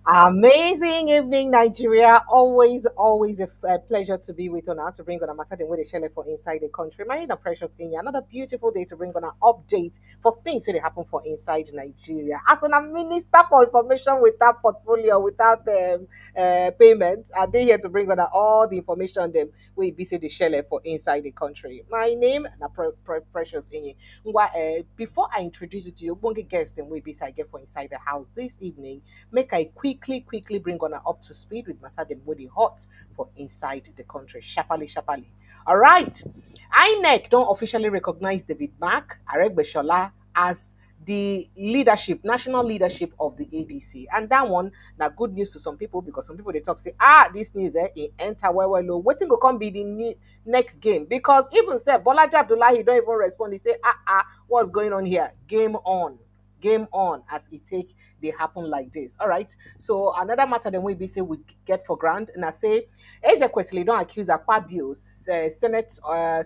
Amazing evening, Nigeria. Always a pleasure to be with you now to bring on a matter the way they share it for inside the country. My name is Precious Kenya. Another beautiful day to bring on an update for things that happen for inside Nigeria. As a minister for information without portfolio, without payment, are they here to bring on all the information them we be say the share for inside the country. My name is Precious Kenya. Before I introduce you to you, one guest and we be say I get for inside the house this evening. Make I quickly bring on up to speed with matter them wey dey hot for inside the country. Sharparly. All right. INEC don't officially recognize David Mark Aregbesola as the national leadership of the ADC. And that one, now good news to some people because some people they talk say, this news it enter well low. Waiting go come be the next game because even said Bolaji Abdullahi don't even respond. He say, what's going on here? Game on as it take they happen like this. All right. So another matter then we be say we get for granted and I say Ezekwesili don't accuse Akpabio Senate or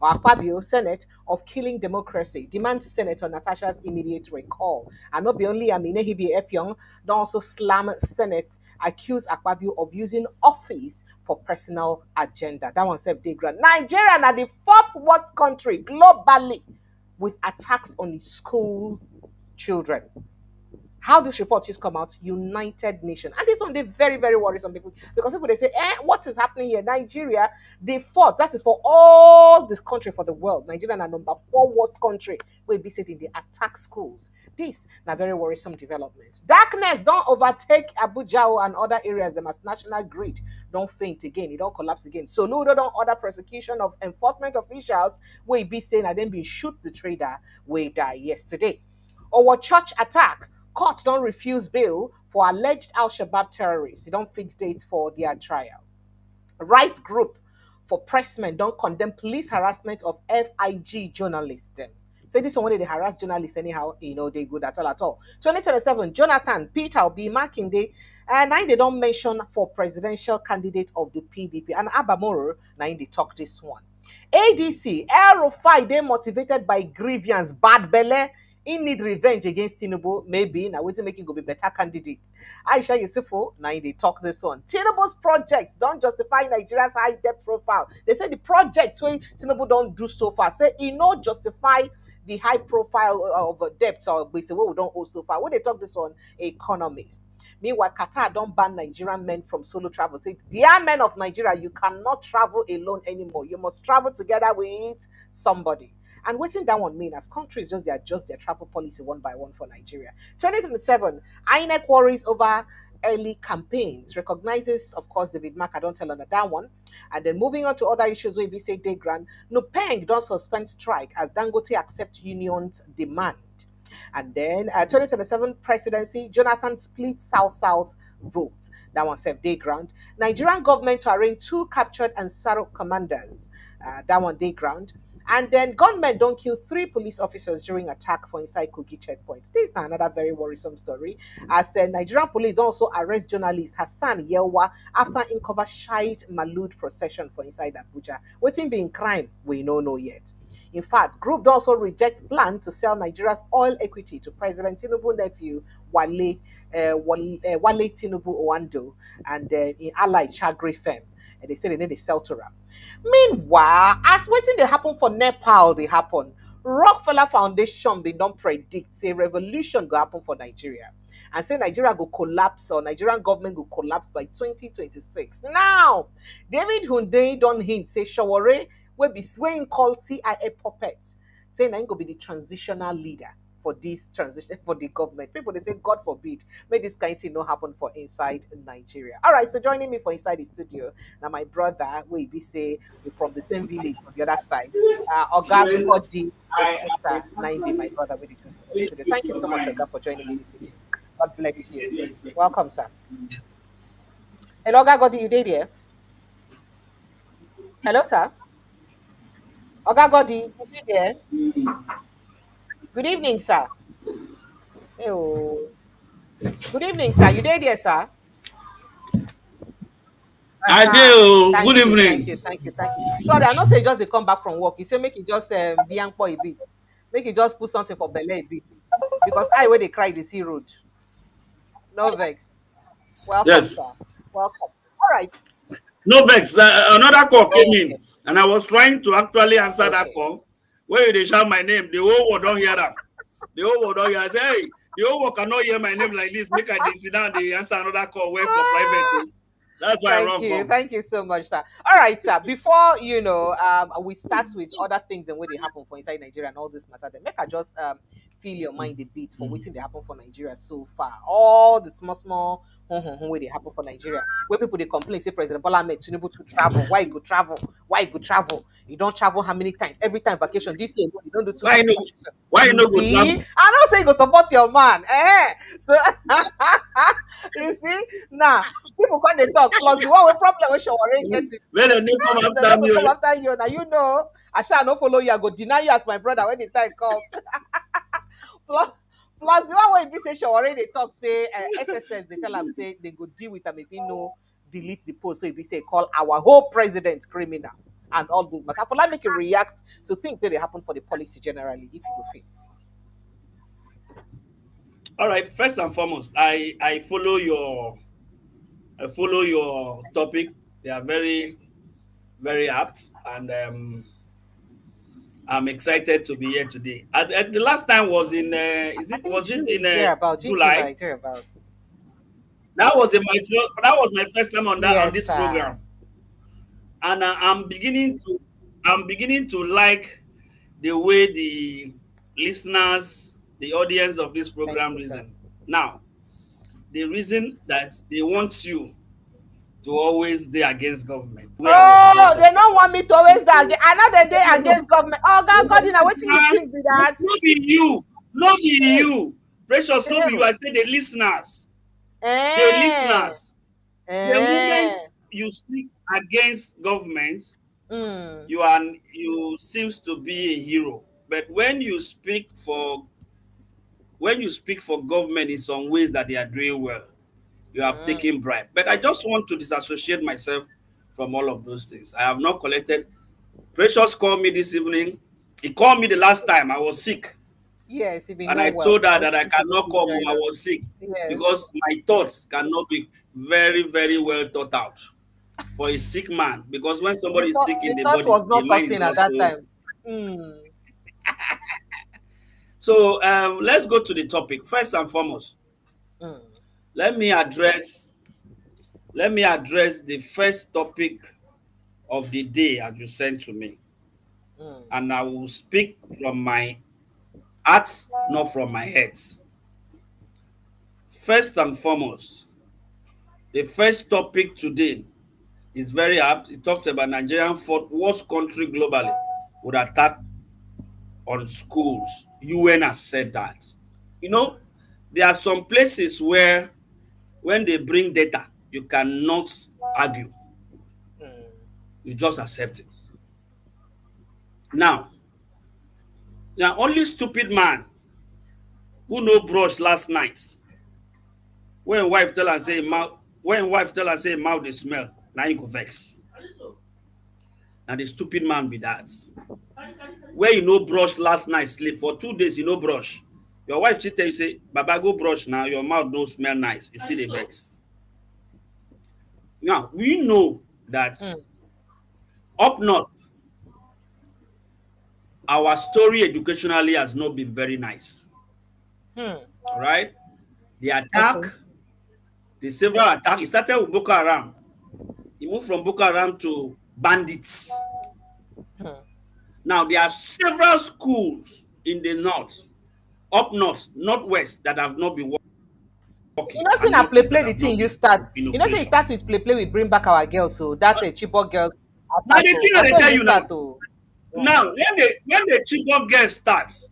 Akpabio Senate of killing democracy. Demand Senator Natasha's immediate recall. And not be only Amine Hibi Efyong don't also slam Senate accuse Akpabio of using office for personal agenda. That one said big grand. Nigeria are the fourth worst country globally with attacks on school children. How this report just come out, United Nations. And this one, they very worrisome people because people they say, what is happening here? Nigeria, they fought. That is for all this country for the world. Nigeria are number 4 worst country where be said in the attack schools. This na very worrisome development. Darkness don't overtake Abuja and other areas them as national grid. Don't faint again, it don't collapse again. So Ludo don't order prosecution of enforcement officials where be saying and then be shoot the trader where die yesterday. Our church attack. Court don't refuse bail for alleged Al-Shabaab terrorists. They don't fix dates for their trial. Right group for pressmen don't condemn police harassment of FIG journalists. Say this one they harass journalists anyhow, they good at all. 2027, Jonathan, Peter Obi, Makinde, and now they don't mention for presidential candidate of the PDP. And Abamoro, now they talk this one. ADC, El Rufai, they motivated by grievance, bad belly. He need revenge against Tinubu, maybe. Now, waiting make it go be better candidate. Aisha Yusufu, now they talk this one. Tinubu's projects don't justify Nigeria's high debt profile. They say the project where Tinubu don't do so far, say he not justify the high profile of debt or we say what we don't owe so far. When they talk this one, economists. Meanwhile, Qatar don't ban Nigerian men from solo travel. Say, dear men of Nigeria, you cannot travel alone anymore. You must travel together with somebody. And what's that one mean as countries just they adjust their travel policy one by one for Nigeria. 2027, INEC worries over early campaigns, recognizes, of course, David Mark, I don't tell on that one. And then moving on to other issues where we say they grant, Nupeng don't suspend strike as Dangote accept unions demand. And then 2027 presidency, Jonathan split South vote. That one said day ground. Nigerian government to arraign 2 captured and Sarok commanders. That one day ground. And then gunmen don't kill 3 police officers during attack for inside Kogi checkpoint. This is another very worrisome story. As Nigerian police also arrest journalist Hassan Yelwa after uncover Shahid Malud procession for inside Abuja. Waiting being crime, we don't know yet. In fact, group also rejects plan to sell Nigeria's oil equity to President Tinubu nephew Wale Tinubu Owando and in allied Chagri firm. And they say they need to sell to them. Meanwhile, as waiting they happen for Nepal, they happen. Rockefeller Foundation been don't predict say revolution go happen for Nigeria. And say Nigeria go collapse or Nigerian government go collapse by 2026. Now, David Hunde don't hint say Shawore will be swaying called CIA puppets. Saying I'm going to be the transitional leader for this transition for the government. People they say, God forbid, may this kind of thing not happen for inside Nigeria. All right, so joining me for inside the studio now, my brother will be say we from the same village on the other side. Oga Body Esther 90, my brother with the studio. Thank you so much, Oga, for joining me this evening. God bless you. Welcome, sir. Hello, Oga Godi, you did here? Hello, sir. Oga Godi, you did here? Good evening, sir. Hello. Good evening, sir. You did here, sir? I Uh-huh. do. Thank Good you, thank evening. you, thank you, thank you. Sorry, I not say just they come back from work. You say make it just the young boy a bit. Make it just put something for belly a bit. Because I where they cry the sea road. No vex. Welcome, Yes. sir. Welcome. All right. No vex. Another call came Okay. in, and I was trying to actually answer that Okay. call. Where they shout my name, the whole world don't hear that. The whole world don't hear. I say, hey, the whole world cannot hear my name like this. Make I dey sit down, they answer another call, wait for private. Ah, Oh. That's why I thank run you. come. Thank you so much, sir. All right, sir. Before we start with other things and what they happen for inside Nigeria and all this matter, then make I just fill your mind a bit for waiting they happen for Nigeria so far. All the small where they happen for Nigeria. Where people they complain, say President Bola Ahmed Tinubu to travel. Why you go travel? Why you go travel? You don't travel how many times? Every time vacation. This year you don't do two Why you times no? vacation. Why you You no go see? travel? I don't say you go support your man. So you see now people come dey talk plus the one with problem wey Sowore get it. Where they no come Dem no after go me? come Oh. after you na you know I shall no follow you I go deny you as my brother when the time come. plus plus the one wey be say Sowore dey talk say SSS dey tell am say they go deal with am if he no delete the post so e be say call our whole president criminal and all those matter. For like make you react to things wey dey happen for the policy generally if you go fit. All right. First and foremost, I follow your topic. They are very very apt, and I'm excited to be here today. The last time was in I think was it in June thereabout, June July? July thereabouts. That was my first time on Yes, this sir. program, and I'm beginning to like the way the listeners, the audience of this Thank program you, sir. reason. Now, the reason that they want you to always be against government. Where I was Oh, brought they up. don't want me to always that again. Another day against government. Oh God, God, what do you Ah, think with that? no be you, no be Hey, you. Precious, no be you. hey. I say the listeners. The Eh, listeners. The moment eh. you speak against government, Mm, you seems to be a hero. But when you speak for government in some ways that they are doing well, you have mm. taken bribe. But I just want to disassociate myself from all of those things. I have not collected. Precious called me this evening. He called me the last time I was sick, Yes, if you and know I well, told sir. her When that I people cannot don't come. join I us. was sick Yes. because my thoughts cannot be very, very well thought out for a sick man. Because when somebody is sick in The the thought body, was the not mind is cutting not at that so. time. Mm, So let's go to the topic. First and foremost, mm, let me address let me address the first topic of the day as you sent to me, mm, and I will speak from my heart, not from my head. First and foremost, the first topic today is very apt. It talks about Nigerian fought worst country globally would attack on schools. UN has said that. You know, there are some places where when they bring data, you cannot argue. mm. You just accept it. Now, now only stupid man who no brush last night when wife tell am say mouth dey smell, na him go vex. Na the stupid man be that. Where you no brush last night sleep for 2 days, you no brush. Your wife still tell you say, "Baba go brush now. Your mouth don't smell nice." You still dey vex. Now we know that Mm, up north, our story educationally has not been very nice. mm. All right, the attack, Okay. the several attack. It started with Boko Haram. It moved from Boko Haram to bandits. Mm. Now there are several schools in the north, up north, northwest that have not been You working, know, say and na play northeast that play the have thing not you been start. You know, say you operation. start with play play with bring back our girls. So that's a Chibok girls Now attack. the Oh, thing that's I so tell you you now. start. Oh. Now when the Chibok girl starts,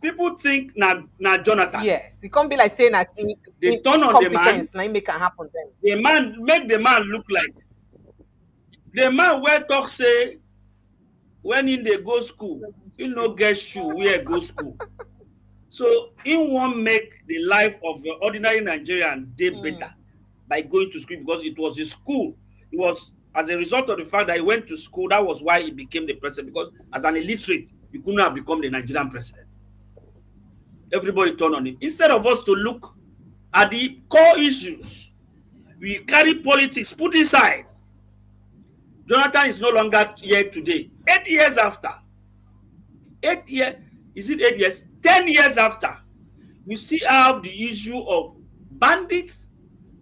people think na Jonathan. Yes, it can't be like saying as They turn on the man. incompetence. Now make it happen then. The man make the man look like the man where talk say when in dey go school, he no get shoe where go school. So he won't make the life of the ordinary Nigerian day better Mm, by going to school because it was his school. It was as a result of the fact that he went to school, that was why he became the president. Because as an illiterate, he couldn't have become the Nigerian president. Everybody turned on him. Instead of us to look at the core issues, we carry politics put inside. Jonathan is no longer here today. 8 years after, 8 years, is it 8 years? 10 years after, we still have the issue of bandits,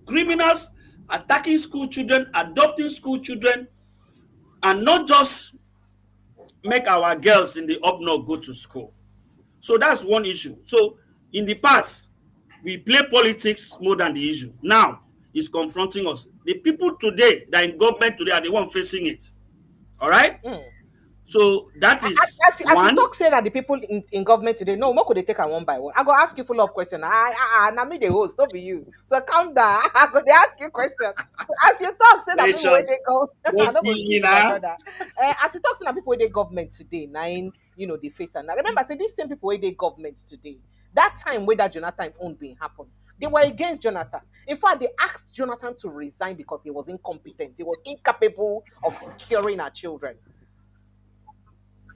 criminals attacking school children, adopting school children, and not just make our girls in the up north go to school. So that's one issue. So in the past, we play politics more than the issue. Now it's confronting us. The people today that are in government today are the one facing it. All right. Mm. So that is As you one. talk, say that the people in government today, no, more could they take them one by one. I go ask you full of questions. Now me the host, don't be you. So calm down. I go they ask you questions. As you talk, say that people where Nations. they go. I don't go You shoot my know, brother. As you talk, say that people where they government today, nine, the face and now. Remember, say these same people where they government today. That time where that Jonathan own being happened. They were against Jonathan. In fact, they asked Jonathan to resign because he was incompetent. He was incapable of securing our children.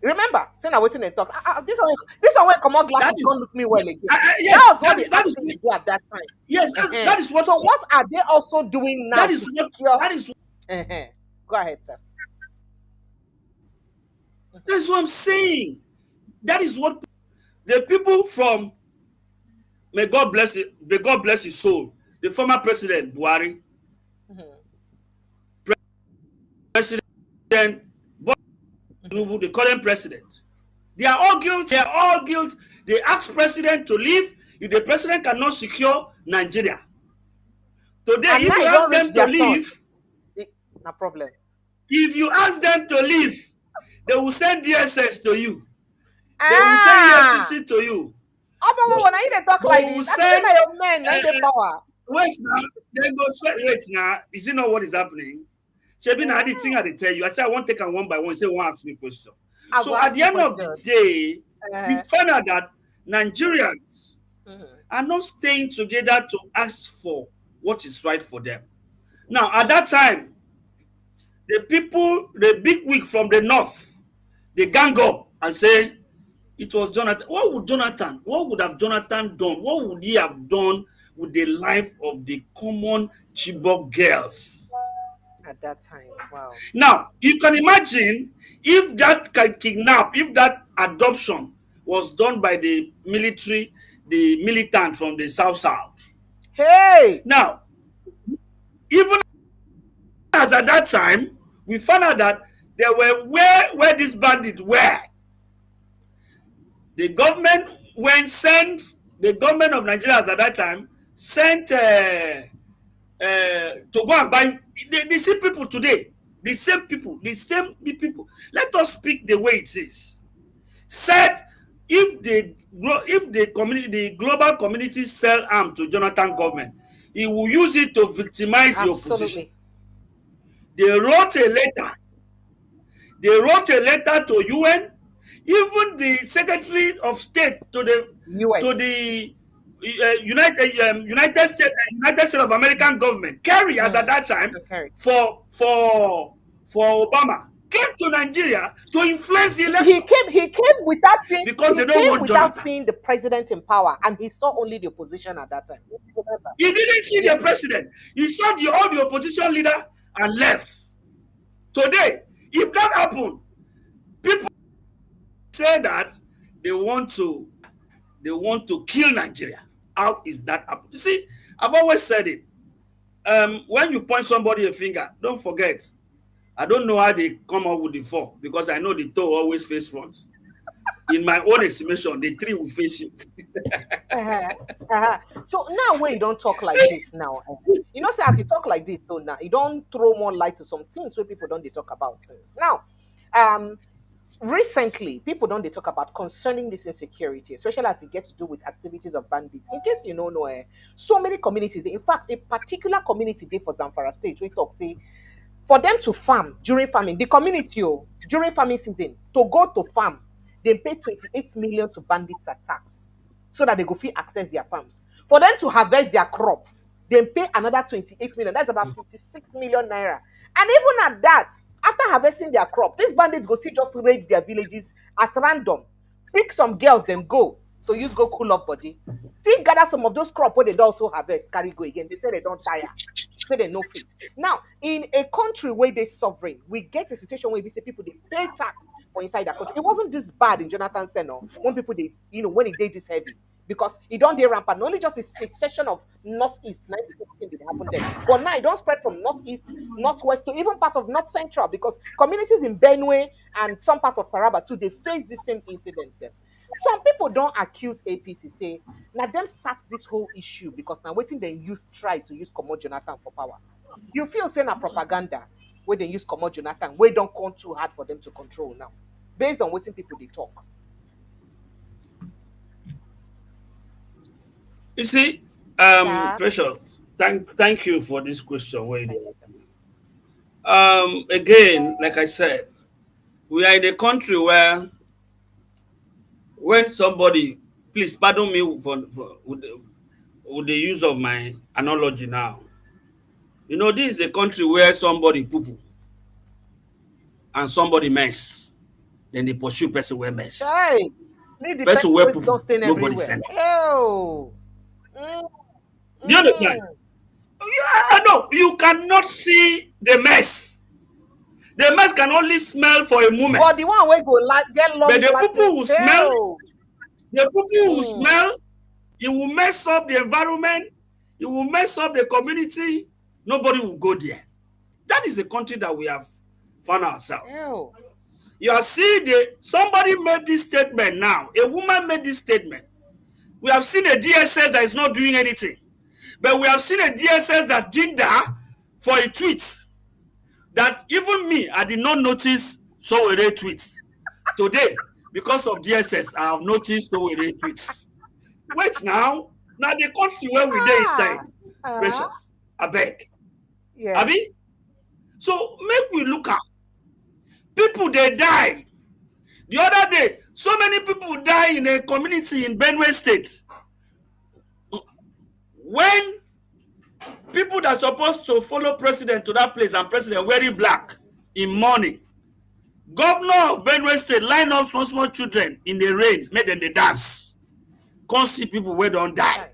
Remember, saying I waiting and talk. This one will come out that glasses, is can't look me well again. That yes. was what the That is acting do at that time. yes. That is what. So what are they also doing now That to is what. secure? That is. Go ahead, sir. That is what I'm saying. That is what the people from. May God bless it. May God bless his soul. The former president Buhari, Mhm. President Tinubu, the current president. They are all guilty. They are all guilty. They ask president to leave if the president cannot secure Nigeria. Today, And if now you you ask don't them reach to their son. leave, No problem. if you ask them to leave, they will send DSS to you. They will send Ah, EFCC to you. but when I talk They like will this, I send. think your men, not the power. Wait now. They go say, wait now. Is it not what is happening? Shebi na the thing I dey tell you. I say I want to take them one by one. You say one ask me question. I go So at ask the you end of the question. day, we Uh, find out that Nigerians mhm. are not staying together to ask for what is right for them. Now, at that time, the people, the big wig from the north, they gang up and say it was Jonathan. What would have Jonathan done? What would he have done with the life of the common Chibok girls? At that time, wow. Now, you can imagine if that kidnap, if that adoption was done by the military, the militant from the South. Hey, Now, even as at that time, we found out that there were where these bandits were. The government the government of Nigeria at that time sent to go and buy the same people today, the same people. Let us speak the way it is. Said if the community, the global community sell arm to Jonathan government, he will use it to victimize the opposition. absolutely. They wrote a letter to UN, even the Secretary of State to the US. United States of American government, Kerry, as at that time, Okay. for Obama, came to Nigeria to influence the He election came without seeing because he they don't came want without Jonathan. seeing the president in power, and he saw only the opposition at that time. Remember? He didn't see the president. He saw all the opposition leader and left. Today, if that happened, people say that they want to kill Nigeria. How is that happen? You see, I've always said it. When you point somebody a finger, don't forget. I don't know how they come up with the four because I know the toe always face front. In my own estimation, the three will face you. So now when you don't talk like this now, say as you talk like this, so now you don't throw more light to some things where people don't they talk about things. Now, recently people don't they talk about concerning this insecurity, especially as it gets to do with activities of bandits. In case you don't know, so many communities, in fact, a particular community there for Zamfara State, we talk say for them to farm during farming, the community during farming season to go to farm, they pay 28 million to bandits attacks so that they go fit access their farms. For them to harvest their crop, they pay another 28 million. That's about 56 million naira. And even at that, after harvesting their crop, these bandits go see just raid their villages at random, pick some girls, then go. to use go cool up body. Still gather some of those crop where they don't also harvest, carry go again. They say they don't tire. Say they no fit. Now, in a country where they sovereign, we get a situation where we say people they pay tax for inside that country. It wasn't this bad in Jonathan's tenure when people they, when it did this heavy. Because it don't dey rampant. Only just a section of northeast, 90% did happen there. But now it don't spread from northeast, northwest to even part of north central because communities in Benue and some part of Taraba too, they face the same incidents there. Some people don't accuse APC, say, now them start this whole issue because now waiting they try to use Comot Jonathan for power. You feel saying a propaganda where they use Comot Jonathan, where don't come too hard for them to control now, based on waiting people they talk. You see, Precious, thank you for this question. Again, like I said, we are in a country where when somebody, please pardon me with the use of my analogy now. This is a country where somebody poo-poo and somebody mess. Then they pursue person where mess. Hey, person where poo-poo, nobody send. Oh. Do you understand? No, you cannot see the mess. The mess can only smell for a moment. But the one where go get long. But the people who smell, it will mess up the environment. It will mess up the community. Nobody will go there. That is the country that we have found ourselves. Ew. You are seeing somebody made this statement now. A woman made this statement. We have seen a DSS that is not doing anything. But we have seen a DSS that did that for a tweet. That even me, I did not notice Sowore tweets. Today, because of DSS, I have noticed Sowore tweets. Wait now. Now the country where we dey inside. Precious. I beg. Yeah. Abi? So make we look at people they die. The other day, so many people die in a community in Benue State. When people that are supposed to follow president to that place and president wearing black in mourning, governor of Benue State line up small children in the rain, made them they dance. Can't see people where don't die.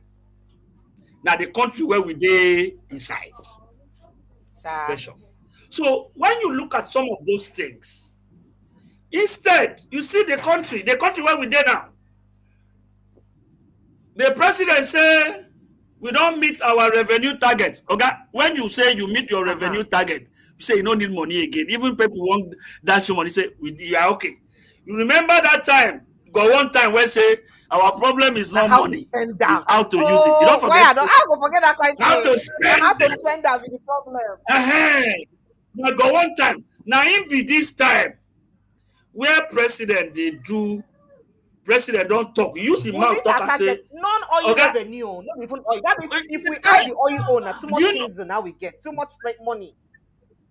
Now the country where we dey inside. Precious. So when you look at some of those things, instead, you see the country where we dey now. The president say we don't meet our revenue target. Okay, when you say you meet your revenue target, you say you don't need money again. Even people want dash you money, say you are okay. You remember that time? Got one time where say our problem is not money, it's how to use it. You don't forget. I don't forget that kind of how to spend. How to spend that with the problem. Now go one time. Now in be this time where president they do. President don't talk. You use the mouth talk and say non-oil revenue, not even oil. That means if we add the oil owner, too much things now we get too much money.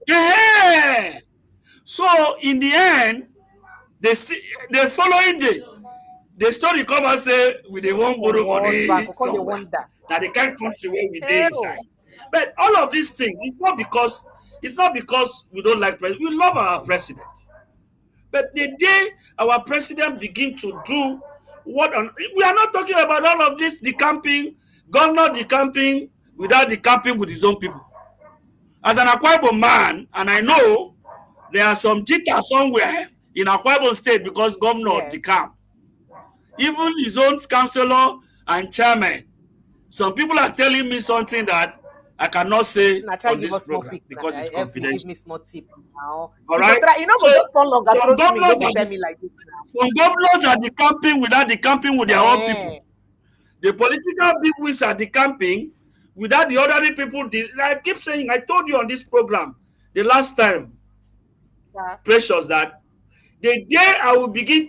Yeah. So in the end, the following day, the story come and say we they won't borrow money. Now the kind of country where we dey inside. But all of these things, it's not because we don't like president. We love our president. But the day our president begin to do we are not talking about all of this decamping, governor decamping without decamping with his own people. As an Akwa Ibom man, and I know there are some jitters somewhere in Akwa Ibom State because governor decamp. Even his own councillor and chairman. Some people are telling me something that I cannot say on this program because it's confidential. Give me small tip now. All right. Some governors are decamping without decamping with their own people. The political bigwigs are decamping without the ordinary people. I keep saying, I told you on this program the last time, Precious, that the day you begin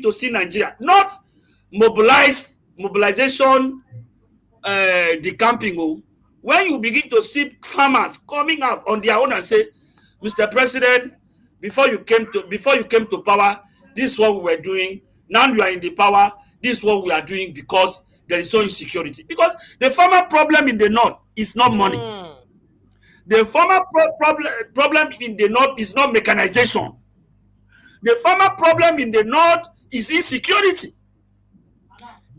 to see Nigeria, not mobilization, decamping. When you begin to see farmers coming out on their own and say, Mr. President, before you came to power, this is what we were doing. Now you are in the power. This is what we are doing because there is no insecurity. Because the farmer problem in the north is not money. The farmer problem in the north is not mechanization. The farmer problem in the north is insecurity.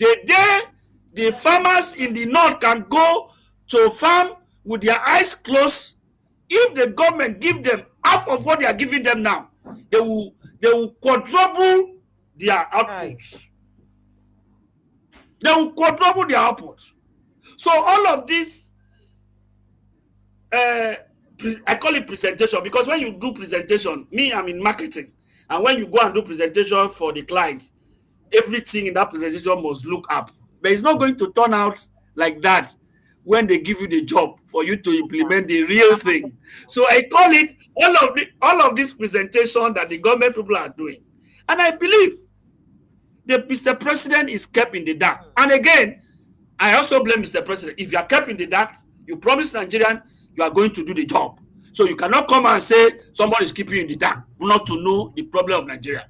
The day the farmers in the north can go to farm with their eyes closed, if the government give them half of what they are giving them now, they will quadruple their outputs. They will quadruple their output. So all of this, I call it presentation, because when you do presentation, I'm in marketing, and when you go and do presentation for the clients, everything in that presentation must look up. But it's not going to turn out like that when they give you the job for you to implement the real thing. So I call it all of this presentation that the government people are doing. And I believe that Mr. President is kept in the dark. And again, I also blame Mr. President. If you are kept in the dark, you promise Nigerian you are going to do the job. So you cannot come and say somebody is keeping you in the dark not to know the problem of Nigeria.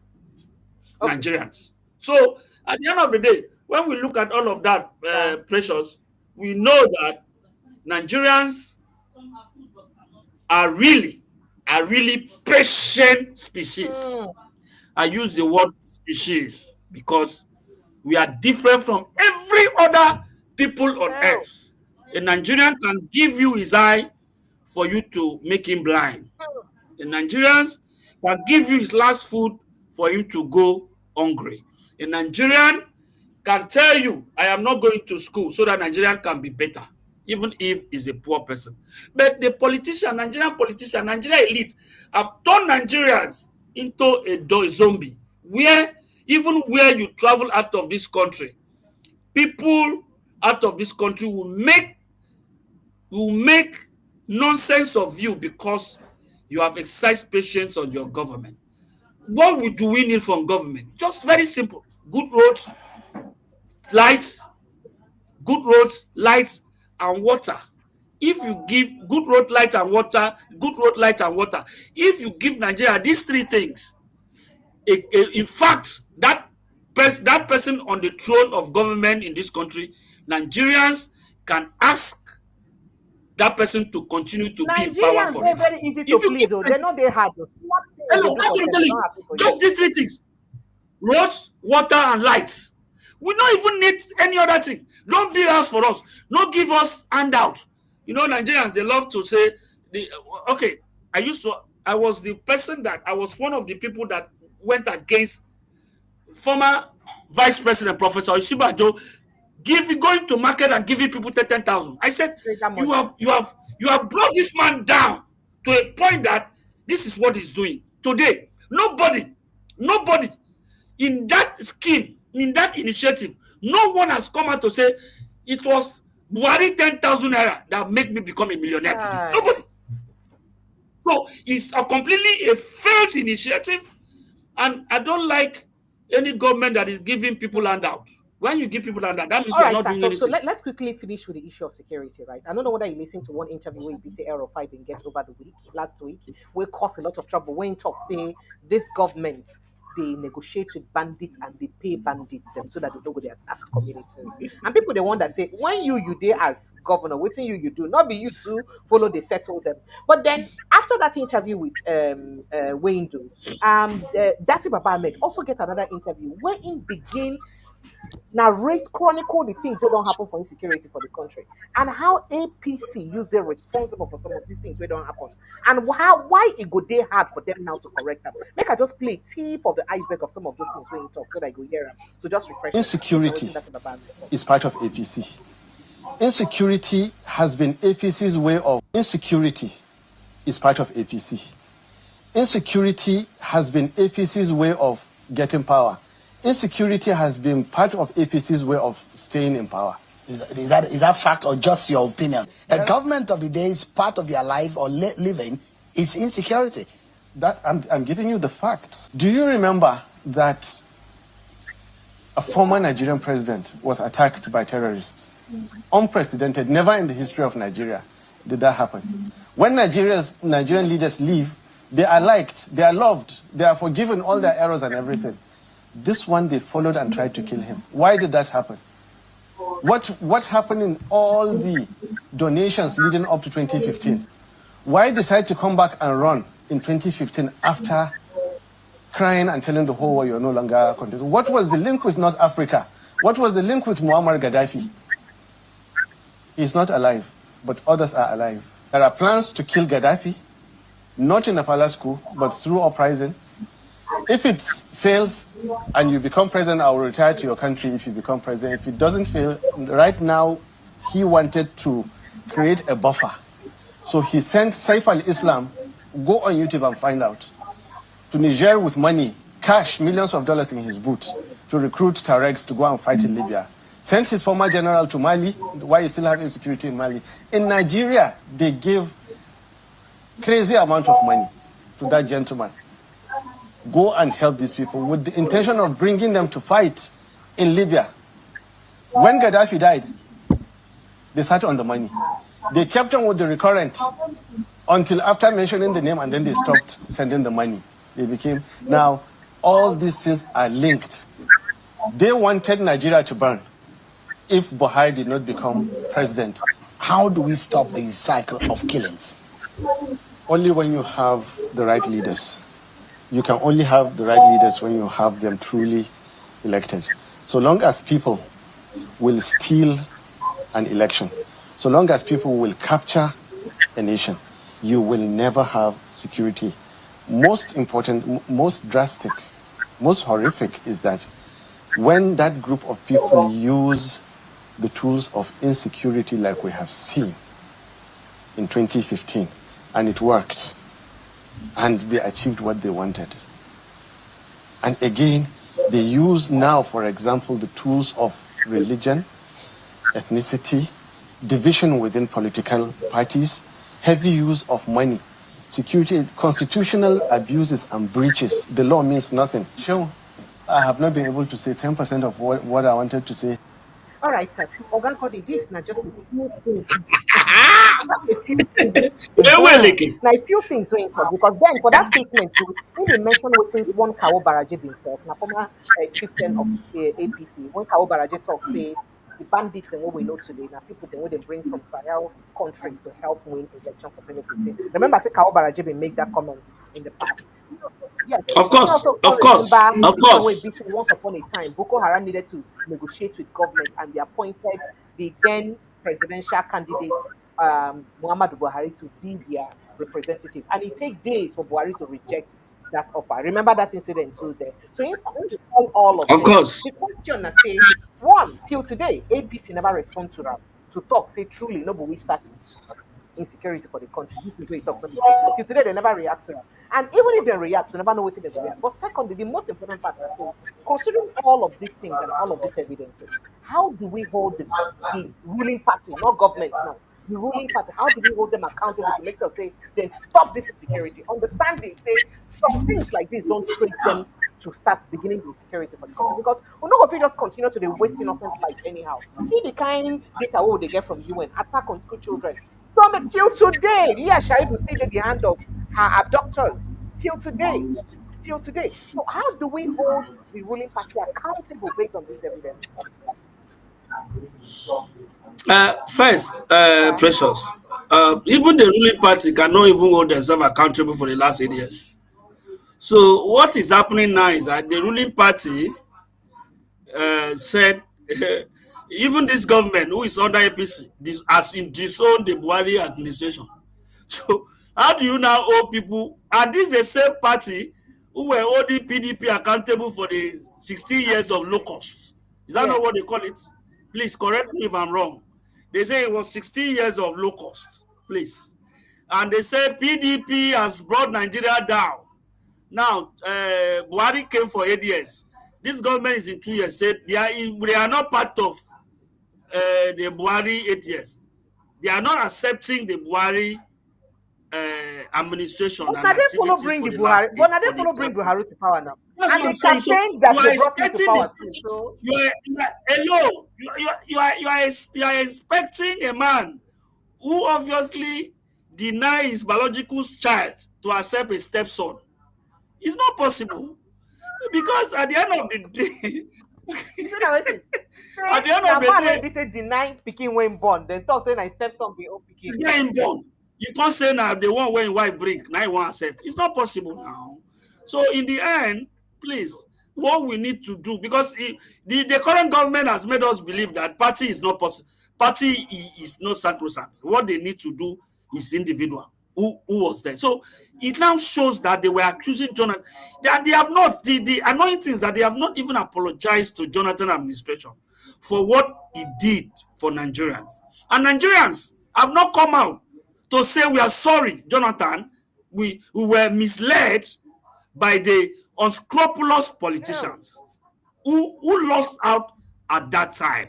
Okay. Nigerians. So at the end of the day, when we look at all of that pressures, we know that Nigerians are really patient species. I use the word species because we are different from every other people on earth. A Nigerian can give you his eye for you to make him blind. A Nigerian can give you his last food for him to go hungry. A Nigerian can tell you, I am not going to school so that Nigerian can be better, even if he's a poor person. But the Nigerian politician, Nigerian elite have turned Nigerians into a zombie, where even where you travel out of this country, people out of this country will make nonsense of you because you have exercised patience on your government. What do we need from government? Just very simple. Good roads, lights, and water. If you give good road, light, and water, if you give Nigeria these three things, in fact, that person on the throne of government in this country, Nigerians can ask that person to continue to be in power forever. Nigerians are very easy to please. They're not very hard. Just these three things: roads, water, and lights. We don't even need any other thing. Don't build house for us. Don't give us handout. You know, Nigerians, they love to say, I was one of the people that went against former Vice President Professor Ishibajo going to market and giving people 10,000. I said, you have brought this man down to a point that this is what he's doing. Today, nobody in that scheme, in that initiative, no one has come out to say it was Buhari 10,000 naira that made me become a millionaire today. Nobody. So it's completely a failed initiative, and I don't like any government that is giving people handout. When you give people handout, that means you're not doing anything. So let's quickly finish with the issue of security, right? I don't know whether you listened to one interview where PC Aero 5 didn't get over last week, will cause a lot of trouble when talk say this government, they negotiate with bandits and they pay bandits them so that they don't go to attack communities. And people they wonder say, when you there as governor, waiting you do, not be you to follow they settle them. But then after that interview with Wayne Do, Dati Baba Ahmed also get another interview where in begin chronicle the things that don't happen for insecurity for the country and how APC use their responsible for some of these things that don't happen and why it go day hard for them now to correct them. Make I just play tip of the iceberg of some of those things when you talk so that I go hear them. So just refresh. Insecurity is part of APC. Insecurity has been APC's way of insecurity is part of APC. Insecurity has been APC's way of getting power. Insecurity has been part of APC's way of staying in power. Is that fact or just your opinion? The government of the day is part of their life or living is insecurity. That I'm giving you the facts. Do you remember that a former Nigerian president was attacked by terrorists? Unprecedented. Never in the history of Nigeria did that happen. When Nigerian leaders leave, they are liked, they are loved, they are forgiven all their errors and everything. This one, they followed and tried to kill him. Why did that happen? What happened in all the donations leading up to 2015? Why decide to come back and run in 2015 after crying and telling the whole world you're no longer contesting? What was the link with North Africa? What was the link with Muammar Gaddafi? He's not alive, but others are alive. There are plans to kill Gaddafi, not in a palace coup, but through uprising. If it fails and you become president, I will retire to your country if you become president. If it doesn't fail, right now, he wanted to create a buffer. So he sent Saif al-Islam, go on YouTube and find out, to Niger with money, cash, millions of dollars in his boot, to recruit Tuaregs to go and fight in Libya. Sent his former general to Mali, why you still have insecurity in Mali. In Nigeria, they gave crazy amount of money to that gentleman. Go and help these people with the intention of bringing them to fight in Libya. When Gaddafi died, they sat on the money. They kept on with the recurrent until after mentioning the name, and then they stopped sending the money. They became, now all these things are linked. They wanted Nigeria to burn if Buhari did not become president. How do we stop the cycle of killings? Only when you have the right leaders. You can only have the right leaders when you have them truly elected. So long as people will steal an election, so long as people will capture a nation, you will never have security. Most important, most drastic, most horrific is that when that group of people use the tools of insecurity like we have seen in 2015, and it worked, and they achieved what they wanted. And again, they use now, for example, the tools of religion, ethnicity, division within political parties, heavy use of money, security, constitutional abuses and breaches. The law means nothing. Sure, I have not been able to say 10% of what I wanted to say. All right, sir. Ogan Kodi, this is not just a few things. A few things. Now, a few things going for, because then for that statement, when they mention what one Kawo Baraje been talk, now former chieftain of APC, when Kawo Baraje talk, say the bandits and what we know today, now people then what they bring from Sahel countries to help win election for 2015. Remember, I said Kawo Baraje been make that comment in the past. Yeah, Of course, also of course, remember of the time when course. BC once upon a time, Boko Haram needed to negotiate with government, and they appointed the then presidential candidate Muhammadu Buhari to be their representative, and it take days for Buhari to reject that offer. Remember that incident too there. So in all of Of them, course. the question I say one till today, ABC never respond to them to talk say truly no, but we start insecurity for the country. This is where you talk about. Till today, they never react to it. And even if they react, you never know what they react. But secondly, the most important part is considering all of these things and all of these evidences, how do we hold the ruling party, not government now, the ruling party, how do we hold them accountable to make sure say they stop this insecurity? Understanding, say some things like this don't trace them to start beginning the insecurity for the country, because we're not going to just continue to be wasting innocent lives anyhow. See the kind data what they get from UN, attack on school children. From till today, Leah Shaibu still in the hand of her abductors. Till today. Till today. So how do we hold the ruling party accountable based on these evidences? First, Precious, even the ruling party cannot even hold themselves accountable for the last 8 years. So what is happening now is that the ruling party said even this government who is under APC has disowned the Buhari administration. So how do you now hold people? And this is the same party who were holding PDP accountable for the 16 years of locusts. Is that not Yes. what they call it? Please correct me if I'm wrong. They say it was 16 years of locusts. Please. And they say PDP has brought Nigeria down. Now, Buhari came for 8 years. This government is in 2 years. Said they are not part of the Buhari 8 years. They are not accepting the Buhari administration But and now they follow activities bring for the the last Buhari, but eight now they for the follow bring last. Buhari to power now. That's And what they I'm saying. So campaign that you they are brought him to expecting power it. too. So Hello. You are expecting a man who obviously denies his biological child to accept a stepson. It's not possible because at the end of the day, you see now waiting. at Say the end now of the man day, when be say deny picking when born, then talk say na stepson be old picking. get him born. You can't say now the one when wife bring now you want accept. It's not possible now. So in the end, please, what we need to do, because the current government has made us believe that party is not possible. Party is not sacrosanct. What they need to do is individual. Who was there? So it now shows that they were accusing Jonathan. They have not. The annoying thing is that they have not even apologized to Jonathan administration for what he did for Nigerians. And Nigerians have not come out to say, we are sorry, Jonathan. We were misled by the unscrupulous politicians who lost out at that time.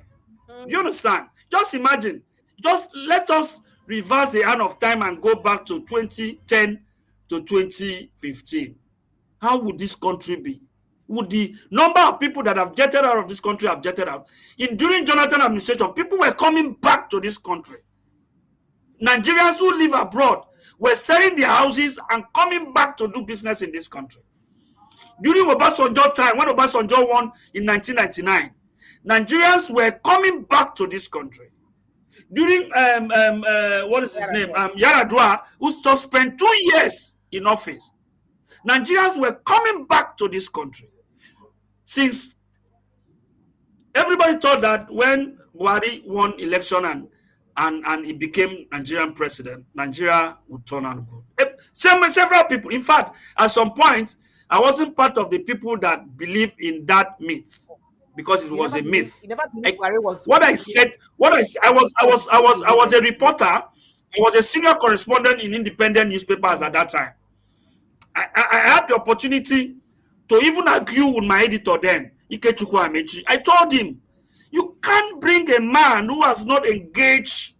You understand? Just imagine. Just let us reverse the hand of time and go back to 2010 to 2015. How would this country be? Would the number of people that have jetted out of this country have jetted out? During Jonathan administration, people were coming back to this country. Nigerians who live abroad were selling their houses and coming back to do business in this country. During Obasanjo time, when Obasanjo won in 1999, Nigerians were coming back to this country. During what is his name? Yaradua, who just spent 2 years in office. Nigerians were coming back to this country. Since everybody thought that when Buhari won election and he became Nigerian president, Nigeria would turn out good. Several people. In fact, at some point, I wasn't part of the people that believe in that myth, because it was a myth. What I said, I was a reporter. I was a senior correspondent in independent newspapers at that time. I had the opportunity to even argue with my editor then, Ikechukwu Amechi. I told him, you can't bring a man who has not engaged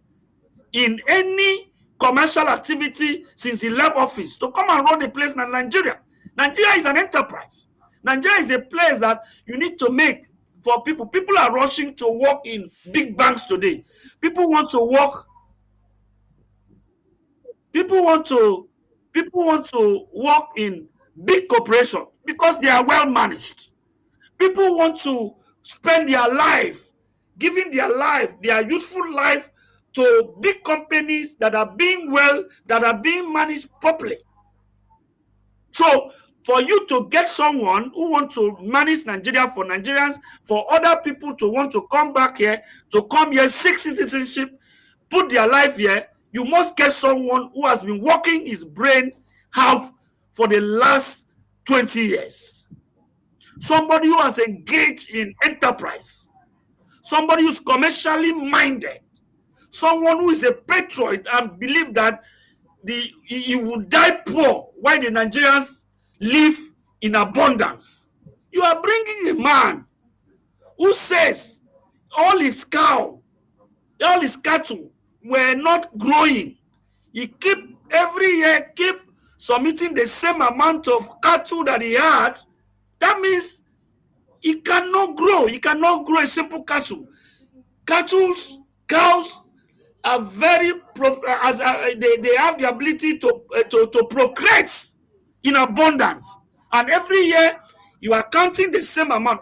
in any commercial activity since he left office to come and run a place in Nigeria. Nigeria is an enterprise. Nigeria is a place that you need to make for people. People are rushing to work in big banks today. People want to work. People want to work in big corporations because they are well managed. People want to spend their life, giving their youthful life to big companies that are being managed properly. So for you to get someone who wants to manage Nigeria for Nigerians, for other people to want to come back here, to come here, seek citizenship, put their life here, you must get someone who has been working his brain out for the last 20 years. Somebody who has engaged in enterprise. Somebody who's commercially minded. Someone who is a patriot and believe that he will die poor while the Nigerians live in abundance. You are bringing a man who says all his cattle were not growing. He every year keep submitting the same amount of cattle that he had. That means he cannot grow. He cannot grow a simple cattle. Cows are very they have the ability to procreate in abundance, and every year you are counting the same amount.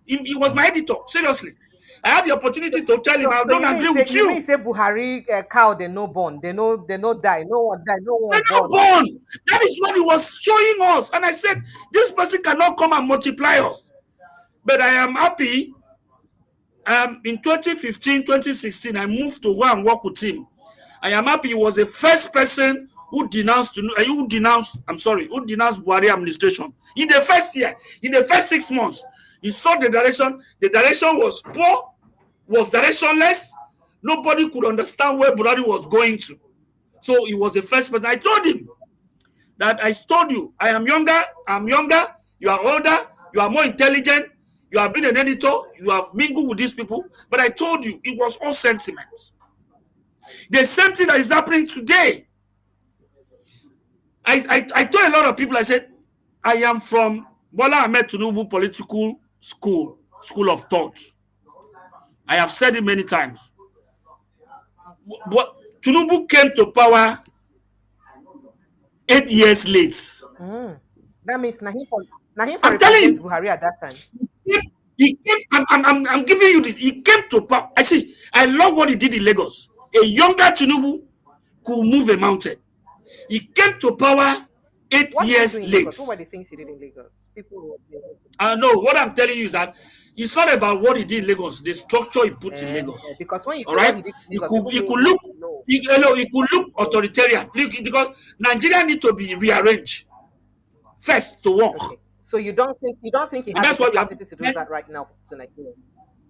He was my editor. Seriously, I had the opportunity to tell him, I don't agree with you. You say Buhari cow they no born, they no die, no one die, no one born. That is what he was showing us, and I said this person cannot come and multiply us. But I am happy. In 2015, 2016, I moved to go and work with him. I am happy he was the first person who denounced Buhari administration. In the first year, in the first 6 months, he saw the direction. The direction was poor, was directionless. Nobody could understand where Buhari was going to. So he was the first person. I told him that I told you, I am younger, you are older, you are more intelligent. You have been an editor, you have mingled with these people, but I told you it was all sentiment. The same thing that is happening today. I told a lot of people, I said, I am from Bola Ahmed Tinubu political school of thought. I have said it many times. But Tinubu came to power 8 years late. That means Nahim for Buhari at that time. He came. I'm giving you this. He came to power. I love what he did in Lagos. A younger Tinubu could move a mountain. He came to power 8 What did he do years in late. Lagos? What were the things he did in Lagos? People were No, what I'm telling you is that it's not about what he did in Lagos, the structure he put in Lagos. because when you All say what right, he did in it Lagos, could people it may could not look know. it could look authoritarian. Look, because Nigeria need to be rearranged first to work. Okay. So you don't think he And has the that's what we have. capacity to do that right now to Nigeria?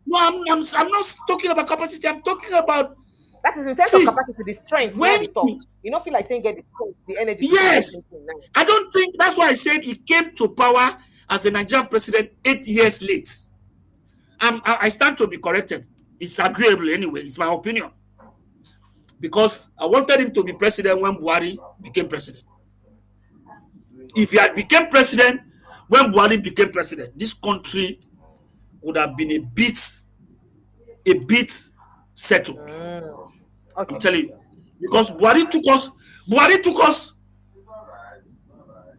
No, I'm not talking about capacity. I'm talking about, That is in terms of see, capacity, the strength, not when the thought. You don't feel like saying get the strength, the energy to do certain yes, thing now. I don't think that's why I said he came to power as a Nigerian president 8 years late. I stand to be corrected. It's agreeable anyway. It's my opinion. Because I wanted him to be president when Buhari became president. If he had become president when Buhari became president, this country would have been a bit settled. I'm Okay. telling you. Because Buhari took us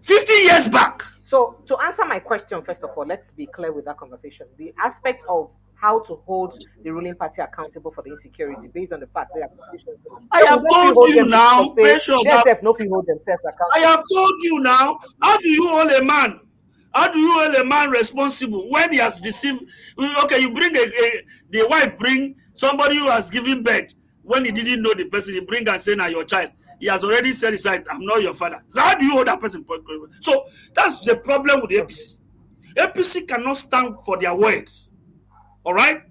50 years back. So to answer my question, first of all, let's be clear with that conversation. The aspect of how to hold the ruling party accountable for the insecurity based on the fact that I have told you now, precious. no people hold themselves accountable. I have told you now. How do you hold a man? How do you hold a man responsible when he has deceived? Okay, you bring the wife bring somebody who has given birth when he didn't know the person. He bring and say, "Now your child." He has already said, "I'm not your father." So how do you hold that person? So that's the problem with the APC. APC cannot stand for their words. All right,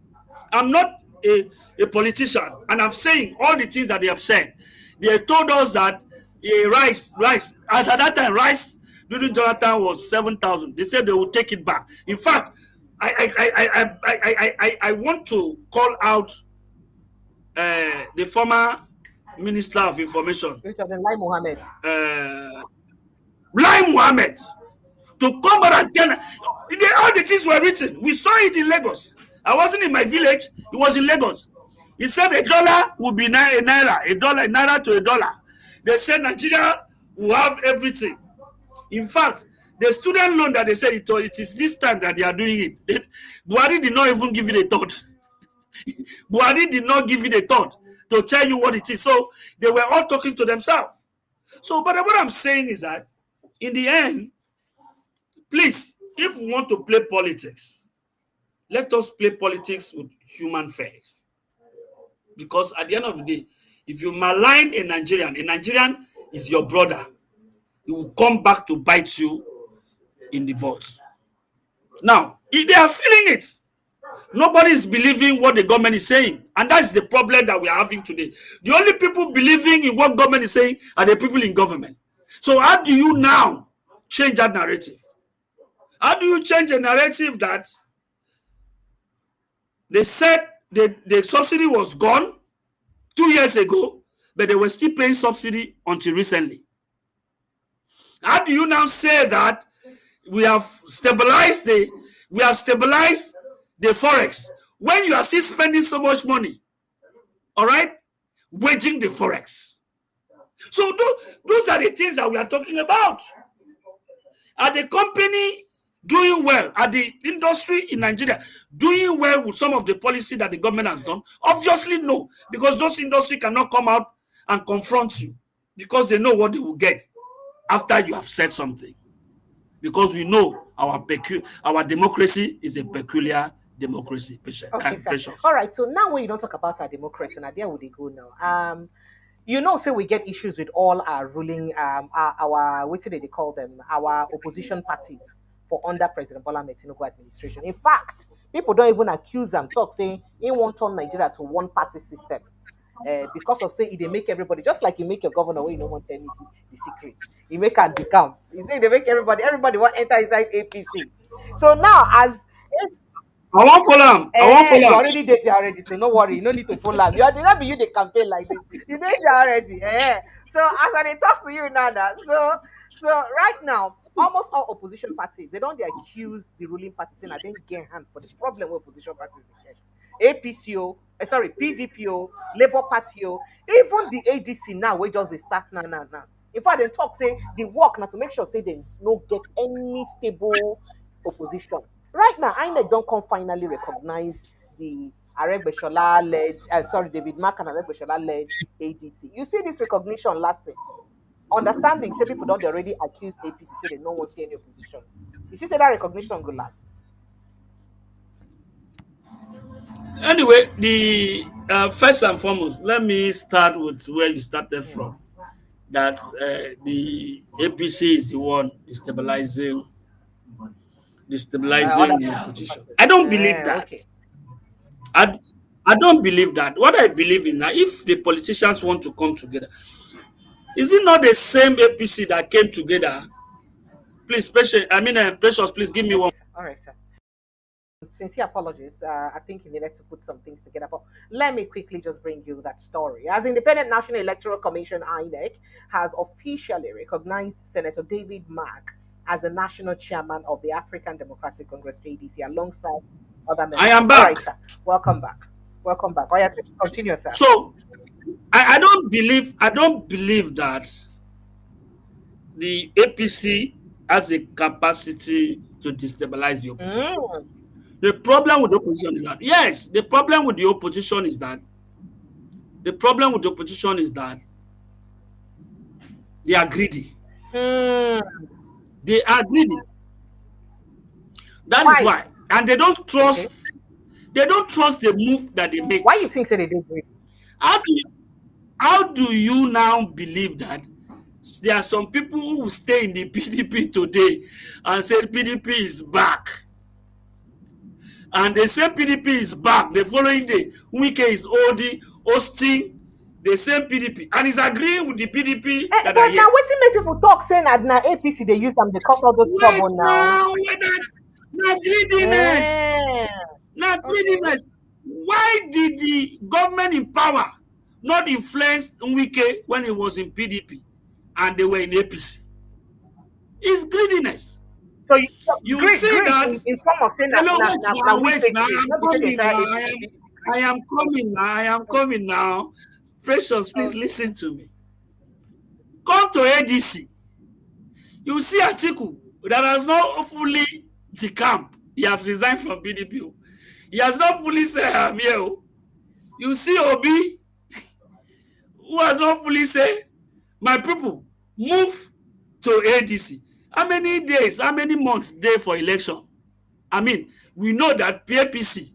I'm not a politician, and I'm saying all the things that they have said. They told us that rice, as at that time, rice during Jonathan was 7,000. They said they will take it back. In fact, I want to call out the former Minister of Information, Lai Mohammed. Lai Mohammed, to come out and tell all the things were written. We saw it in Lagos. I wasn't in my village. It was in Lagos. He said a dollar would be a naira to a dollar. They said Nigeria will have everything. In fact, the student loan that they said it is this time that they are doing it. Buhari did not even give it a thought. Buhari did not give it a thought to tell you what it is. So they were all talking to themselves. So, but what I'm saying is that in the end, please, if we want to play politics, let us play politics with human face. Because at the end of the day, if you malign a Nigerian is your brother. He will come back to bite you in the butt. Now, if they are feeling it, nobody is believing what the government is saying. And that's the problem that we are having today. The only people believing in what government is saying are the people in government. So how do you now change that narrative? How do you change a narrative that they said the subsidy was gone 2 years ago, but they were still paying subsidy until recently? How do you now say that we have stabilized the forex when you are still spending so much money, all right, waging the forex? So those are the things that we are talking about. Are the company doing well? Are the industry in Nigeria doing well with some of the policy that the government has done? Obviously no, because those industry cannot come out and confront you because they know what they will get after you have said something. Because we know our democracy is a peculiar democracy. Okay, sir. All right. So now when you don't talk about our democracy, now there would they go now? You know, say we get issues with all our ruling, our what do they call them, our opposition parties for under President Bola Ahmed Tinubu administration. In fact, people don't even accuse them, talk saying he won't turn Nigeria to one party system. Because of say they make everybody just like you make your governor where you don't want to tell me the secret. You make and become. You say they make everybody want enter inside APC. So now as I won't follow him. I won't follow him. You already did it already, so no worry, you no need to follow him. You are not be you the campaign like this. You did it already. So as I talk to you now, so right now, almost all opposition parties they don't accuse the ruling party saying I didn't get hand for the problem with opposition parties they get. APCO, PDPO, Labour Party, even the ADC now we just they start now. In fact, they talk say the work now to make sure say they no get any stable opposition. Right now, INEC don't come finally recognize the Aregbesola led, David Mark and Aregbesola led ADC. You see this recognition lasting. Understanding, say people don't already accuse APC, say they no one see any opposition. You see, say that recognition go last. Anyway, the first and foremost, let me start with where you started from. That the APC is the one destabilizing Other the political opposition. parties. I don't believe that. Okay. I, I don't believe that. What I believe in now, if the politicians want to come together, is it not the same APC that came together? Please, Precious, please give me one. Okay, sir. All right, sir. Sincere apologies. I think you needed to put some things together, but let me quickly just bring you that story. As Independent National Electoral Commission (INEC) has officially recognized Senator David Mark as the national chairman of the African Democratic Congress (ADC) alongside other I members. am All right, back. sir. Welcome back. Welcome back. Oh, yeah, continue, sir. So I don't believe that the APC has a capacity to destabilize the opposition. Mm, The problem with the opposition is that yes, the problem with the opposition is that they are greedy. hmm. They are greedy. That is Why? why, and they don't Okay. trust. They don't trust the move that they make. Why you think say they did great? How do you, how do you now believe that there are some people who will stay in the PDP today and say PDP is back, and they say PDP is back the following day Wike is hosting the same PDP and is agreeing with the PDP that are But now, here? wetin make people talk saying that now APC they use them, they cause all those Wait trouble now. now, na greediness. Eh, Na okay. greediness. Why did the government in power not influence Wike when he was in PDP and they were in APC? It's greediness. So you You great, see great that. in form of saying that Hello, now we wait fake now. great. I'm Not be say the coming entire now. APC. I am coming now. I am coming now. Precious, please Okay. listen to me. Come to ADC. You see Atiku that has not fully decamped. He has resigned from PDP. He has not fully said I'm here. You see Obi, who has not fully said, my people, move to ADC. How many days, how many months there for election? I mean, we know that PAPC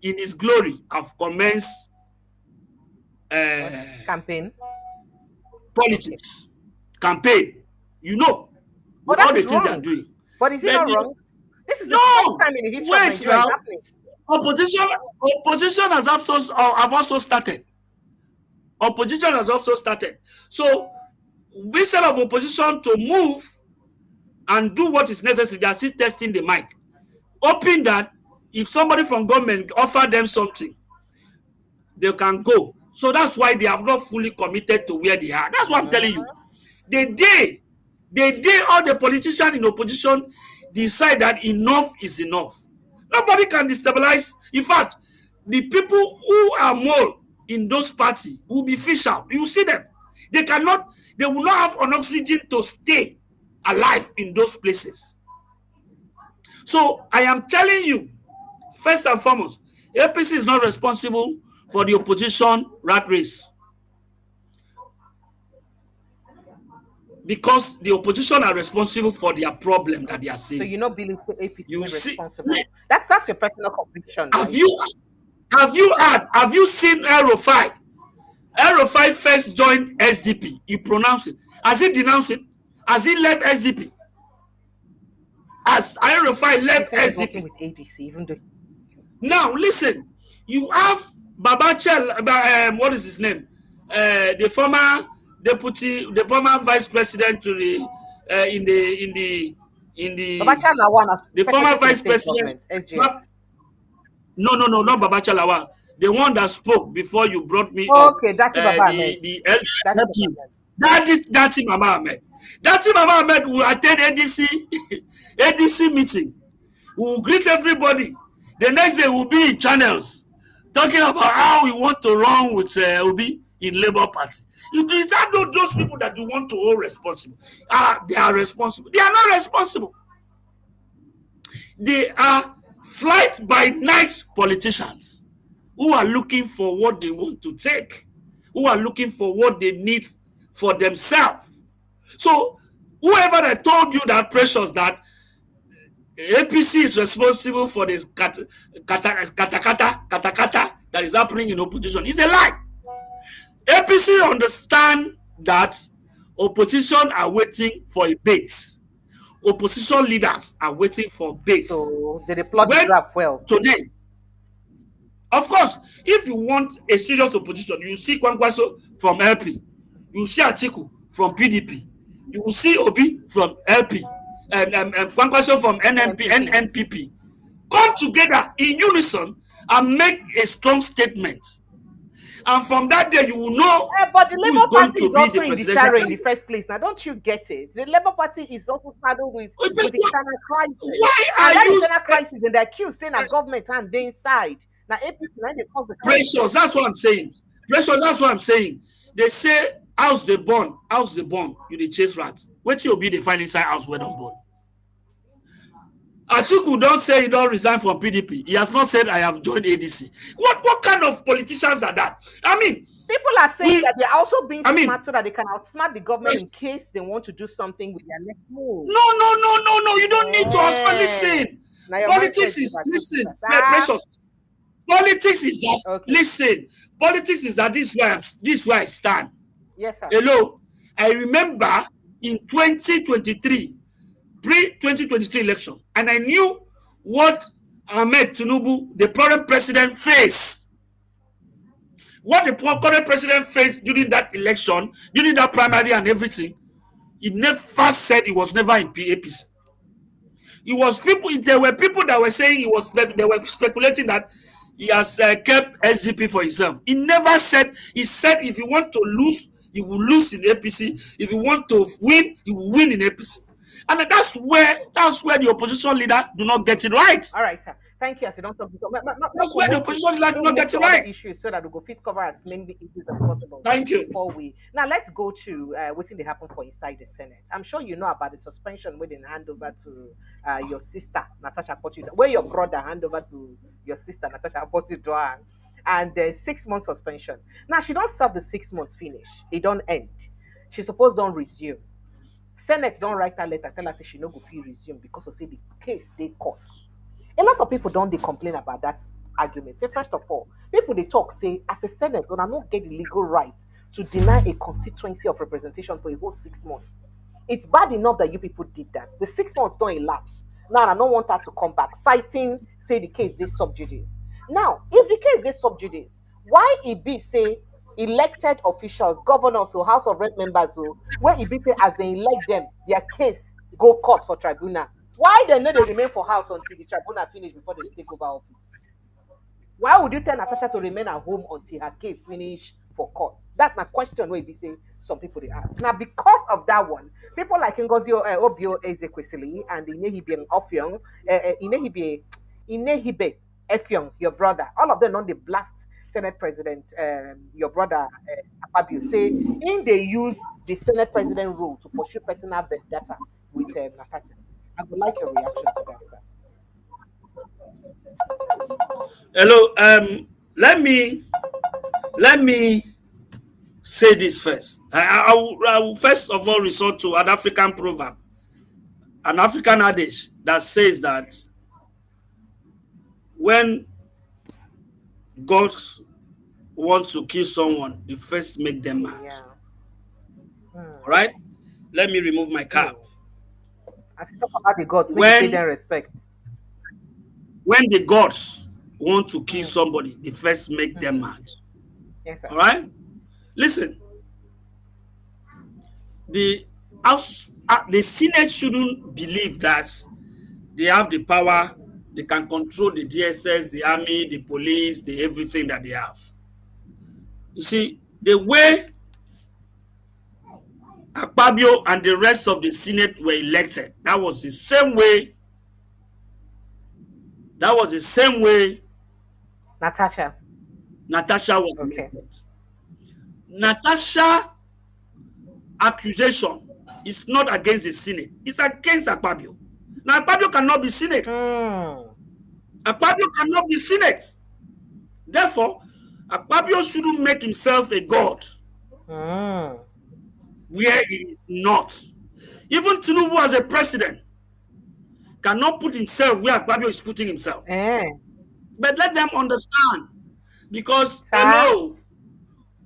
in its glory have commenced What? uh, Campaign. Okay. politics, campaign, Oh, with that all the is things they are wrong. doing. But is it But not wrong? This is the first no, time in the history of wait Nigeria it's now. happening. Opposition have also started. Opposition has also started. So instead of opposition to move and do what is necessary, they are still testing the mic, hoping that if somebody from government offer them something, they can go. So that's why they have not fully committed to where they are. That's what I'm telling you. Mm. The day, all the politicians in opposition decide that enough is enough, nobody can destabilize. In fact, the people who are more in those parties will be fished out. You see them. They will not have an oxygen to stay alive in those places. So I am telling you, first and foremost, APC is not responsible for the opposition rat race, because the opposition are responsible for their problem that they are So seeing. you know believe the APC You is see, responsible. That's your personal conviction, have right? you have you seen Erofai? Erofai first joined SDP. He pronounced it. Has he denounced it? Has he left SDP? Has Erofai He left said he's working SDP? with ADC, even though Now listen, you have Babachel. What is his name? The former deputy, the former vice president to the in the Babacha Lawan as the former secretary to the vice state president. government, SGF. No, not Babacha Lawa. The one that spoke before you brought me up. Okay, that's Baba Ahmed. The That's Baba LPU. Ahmed. That's Mama Ahmed. That's Mama Ahmed will attend ADC ADC meeting. We will greet everybody. The next day we'll be in channels talking about how we want to run with Obi in Labour Party. Is that those people that you want to hold responsible? They are responsible. They are not responsible. They are flight by night politicians who are looking for what they want to take, who are looking for what they need for themselves. So whoever that told you that Precious that APC is responsible for this kata that is happening in opposition is a lie. APC understand that opposition are waiting for a bait. Opposition leaders are waiting for bait. So they plot the When graph well. today, of course, if you want a serious opposition, you see Kwankwaso from LP, you see Atiku from PDP, you will see Obi from LP, and Kwankwaso from NNPP. Come together in unison and make a strong statement. And from that day, you will know But the who Labour is going Party to is be also the in the presidential sorrow in the candidate. first place. Now, don't you get it? The Labour Party is also saddled with the internal crisis. Why And are that you internal crisis, and they're accused saying that government and they inside. Now, APC, now they cause the crisis. Precious, that's what I'm saying. Precious, that's what I'm saying. They say, house they born, you the chase rats. Wait till be the find inside house where don't born. Atiku don't say he don't resign from PDP. He has not said I have joined ADC. What kind of politicians are that? I mean, people are saying that they're also being I smart so that they can outsmart the government in case they want to do something with their next move. No. You don't need to outsmart. Listen, Now politics is Precious. Politics is that. Okay. Listen, politics is that this is where I stand. Yes, sir. Hello, I remember in 2023. Pre-2023 election, and I knew what Ahmed Tinubu, the current president, faced. What the current president faced during that election, during that primary and everything, he never said he was never in APC. It was people. There were people that were saying he was. They were speculating that he has kept SDP for himself. He never said. He said if you want to lose, you will lose in APC. If you want to win, you will win in APC. And that's where the opposition leader do not get it right. All right, sir. Thank you. As you don't talk, That's where the opposition leader do not get it right. Issues so that we go fit cover as many issues as possible. Thank you. Before we now, let's go to what's in the happen for inside the Senate. I'm sure you know about the suspension where they hand over to your sister Natasha Akpoti, where your brother hand over to your sister Natasha Akpoti, and the 6 months suspension. Now she don't serve the 6 months finish. It don't end. She supposed don't resume. Senate don't write that letter tell her say she no go fit resume because of say the case they court. A lot of people don't they complain about that argument. Say first of all, people they talk say as a Senate, when I not get the legal right to deny a constituency of representation for a whole 6 months. It's bad enough that you people did that. The 6 months don't elapse. Now I don't want her to come back, citing say the case they sub judice. Now, if the case they sub judice, why it be say elected officials, governors or House of Rep members where it be say as they elect them, their case go court for tribunal. Why they know they remain for house until the tribunal finish before they take over office? Why would you tell Natasha to remain at home until her case finish for court? That's my question where it be say some people they ask. Now because of that one, people like Ngozi Obio Ezekwesili and Inehibe Offiong, Inehibe Effiong, your brother, all of them on the blast Senate President, your brother Akpabio, say in they use the Senate President rule to pursue personal vendetta with Natasha. I would like your reaction to that, sir. Hello, let me say this first. I will first of all resort to an African proverb, an African adage that says that when God wants to kill someone, they first make them mad. Yeah. All right? Let me remove my cap. As you talk about the gods, when pay them respect. When the gods want to kill somebody, they first make them mad. Yes, sir. All right? Listen. The Senate shouldn't believe that they have the power, they can control the DSS, the army, the police, the everything that they have. You see, the way Akpabio and the rest of the Senate were elected, that was the same way Natasha was elected. Natasha accusation is not against the Senate, it's against Akpabio. Now Akpabio cannot be Senate. Akpabio cannot be Senate. Therefore, Akpabio shouldn't make himself a god. where he is not. Even Tinubu as a president cannot put himself where Akpabio is putting himself. But let them understand, because Sir? hello,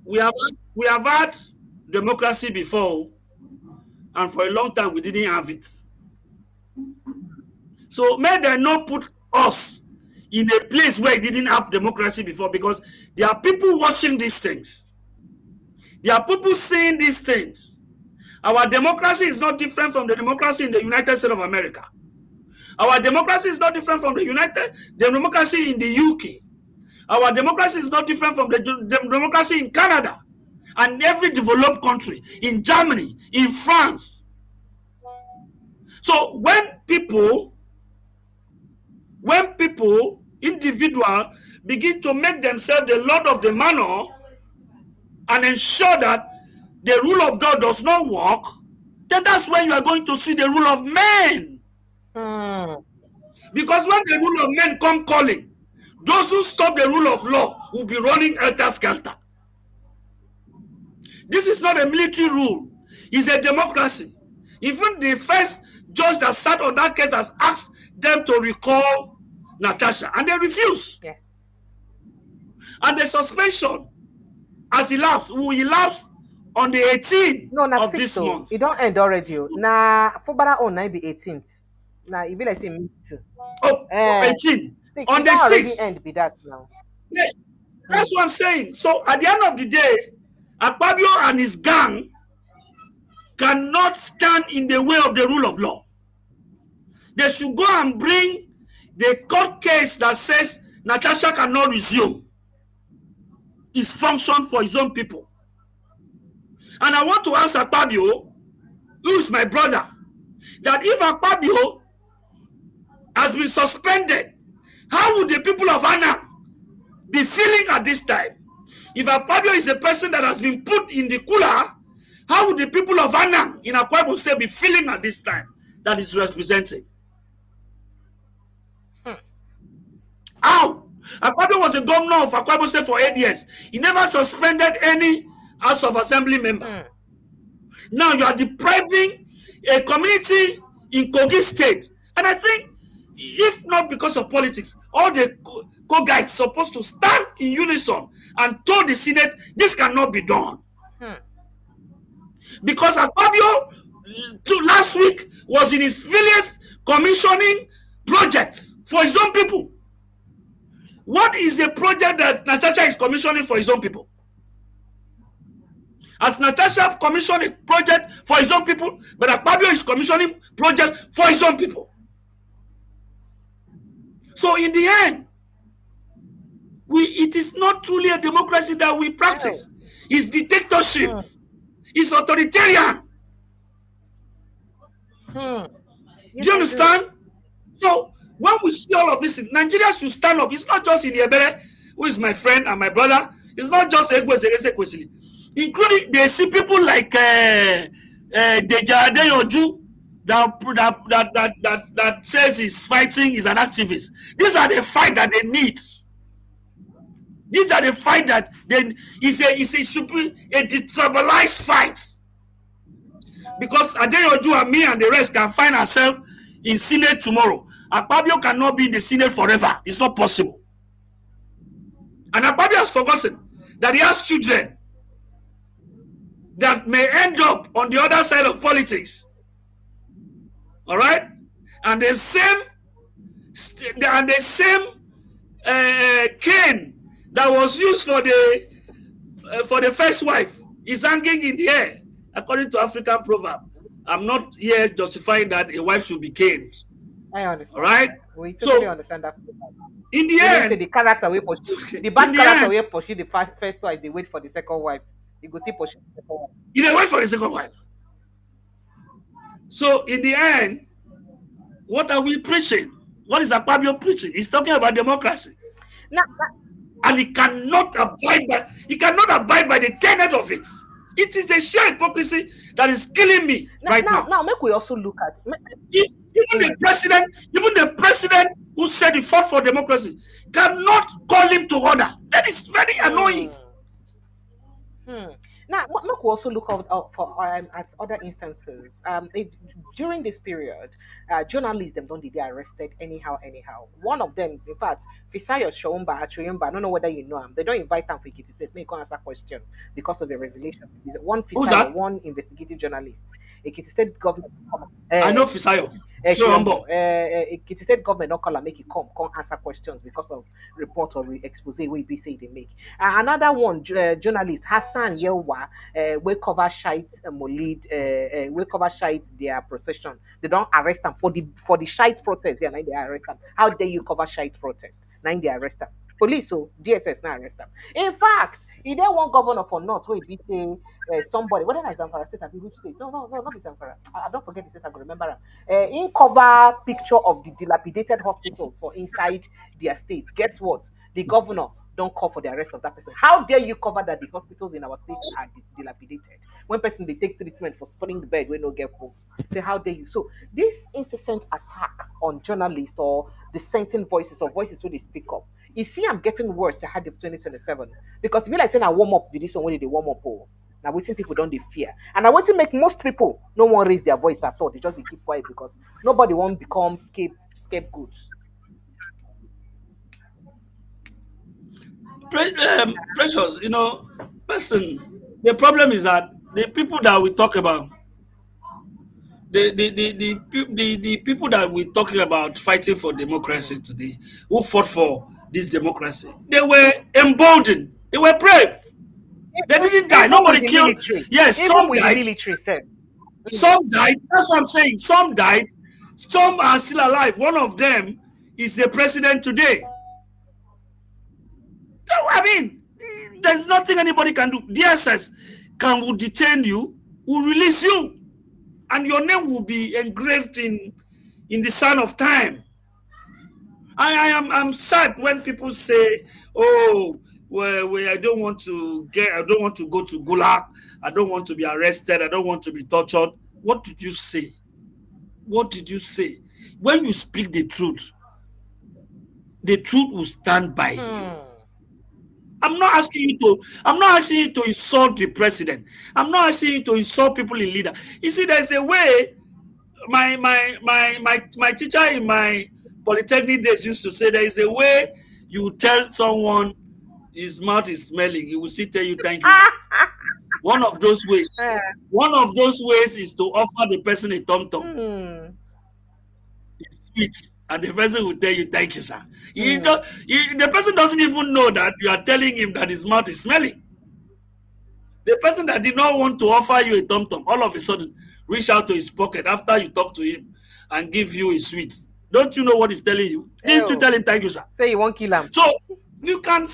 we have had democracy before, and for a long time we didn't have it. So may they not put us in a place where we didn't have democracy before, because there are people watching these things. There are people seeing these things. Our democracy is not different from the democracy in the United States of America. Our democracy is not different from the democracy in the UK. Our democracy is not different from the democracy in Canada and every developed country, in Germany, in France. So when people, individuals, begin to make themselves the lord of the manor and ensure that the rule of God does not work, then that's when you are going to see the rule of men. Because when the rule of men come calling, those who stop the rule of law will be running helter-skelter. This is not a military rule. It's a democracy. Even the first judge that sat on that case has asked them to recall Natasha, and they refuse. Yes. And the suspension has elapsed, will elapse on the 18th of this month. It don't end already. Na Fubara on 18th. Now it be like say me too. Oh, 18. On the 6th. End be that now. Yeah, that's what I'm saying. So at the end of the day, Akpabio and his gang cannot stand in the way of the rule of law. They should go and bring the court case that says Natasha cannot resume his function for his own people. And I want to ask Akpabio, who is my brother, that if Akpabio has been suspended, how would the people of Anam be feeling at this time? If Akpabio is a person that has been put in the cooler, how would the people of Anam in Akwa Ibom State be feeling at this time that is representing? How? Akpabio was a governor of Akwa Ibom State for 8 years. He never suspended any House of Assembly member. Now you are depriving a community in Kogi State. And I think, if not because of politics, all the Kogites supposed to stand in unison and told the Senate this cannot be done. Because Akpabio last week was in his village commissioning projects for his own people. What is the project that Natasha is commissioning for his own people? As Natasha commissioned a project for his own people, but Akpabio is commissioning project for his own people. So in the end, it is not truly a democracy that we practice. It's dictatorship. It's authoritarian. Do you understand? So when we see all of this, Nigerians should stand up. It's not just in Yebere, who is my friend and my brother. It's not just Aregbesola, including they see people like Deja Adeyoju that says he's fighting, is an activist. These are the fight that they need. These are the fight that is a destabilized fight. Because Adeyoju and me and the rest can find ourselves in Senate tomorrow. Akpabio cannot be in the Senate forever. It's not possible. And Akpabio has forgotten that he has children that may end up on the other side of politics. All right? And the same cane that was used for the first wife is hanging in the air, according to African proverb. I'm not here justifying that a wife should be caned. I understand. All right? We totally understand that. In the end, the character we pursue, the bad character we pursue the first wife, they wait for the second wife. You go see pursue the second wife. You dey wait for the second wife. So in the end, what are we preaching? What is Akpabio preaching? He's talking about democracy. And he cannot abide by the tenet of it. It is the sheer hypocrisy that is killing me right now. Now, make we also look at even the president who said he fought for democracy cannot call him to order. That is very annoying. Now, Mark will also look out for at other instances. During this period, journalists them don't they arrested anyhow, anyhow. One of them, in fact, Fisayo Shomba, Achoyomba, I don't know whether you know him. They don't invite him for Kitty said, "May come answer question" because of the revelation. He's one Who's Fisayo, that? one investigative journalist. A Kitty State government. I know Fisayo. So humble. Kitty State government not call and make it come answer questions because of report or expose we be say they make. Another one, journalist Hassan Yewa, we cover shite Molid, we cover shite their procession. They don't arrest them for the shite protest. They arrest them. How dare you cover shite protest? Now they arrest them. Police, so DSS now arrest them. In fact, if there one governor for North where be say somebody, whether it's Zamfara state or which state? No, not be Zamfara. I don't forget the state. I can remember. In cover picture of the dilapidated hospitals for inside their state. Guess what? The governor don't call for the arrest of that person. How dare you cover that the hospitals in our state are dilapidated? When person they take treatment for spilling the bed when no get home. Say how dare you? So this incessant attack on journalists or dissenting voices or voices where they speak up, you see, I'm getting worse ahead of 2027 because if you like saying I warm up with this one, when they warm up, oh, now waiting people don't they fear, and I want to make most people no one raise their voice at all. They just they keep quiet because nobody won't become scapegoats. Precious, person. The problem is that the people that we talk about, the people that we're talking about fighting for democracy today, who fought for this democracy, they were emboldened. They were brave. They didn't die. Even Nobody with the killed. military, Yes, even some with the died. military, sir. Some died. That's what I'm saying. Some died. Some are still alive. One of them is the president today. I mean, there's nothing anybody can do. DSS will detain you, will release you, and your name will be engraved in the sun of time. I'm sad when people say, "Oh, well, I don't want to go to Gulag. I don't want to be arrested. I don't want to be tortured." What did you say? What did you say? When you speak the truth will stand by you. I'm not asking you to insult the president. I'm not asking you to insult people in leader. You see, there's a way. My teacher in my polytechnic days used to say there is a way you tell someone his mouth is smelling, he will still tell you thank you, sir. One of those ways is to offer the person a tom-tom. It's sweet, and the person will tell you thank you, sir. The person doesn't even know that you are telling him that his mouth is smelling. The person that did not want to offer you a tom-tom, all of a sudden reach out to his pocket after you talk to him and give you a sweet. Don't you know what he's telling you? Need to tell him thank you, sir. Say you won't kill him. So you can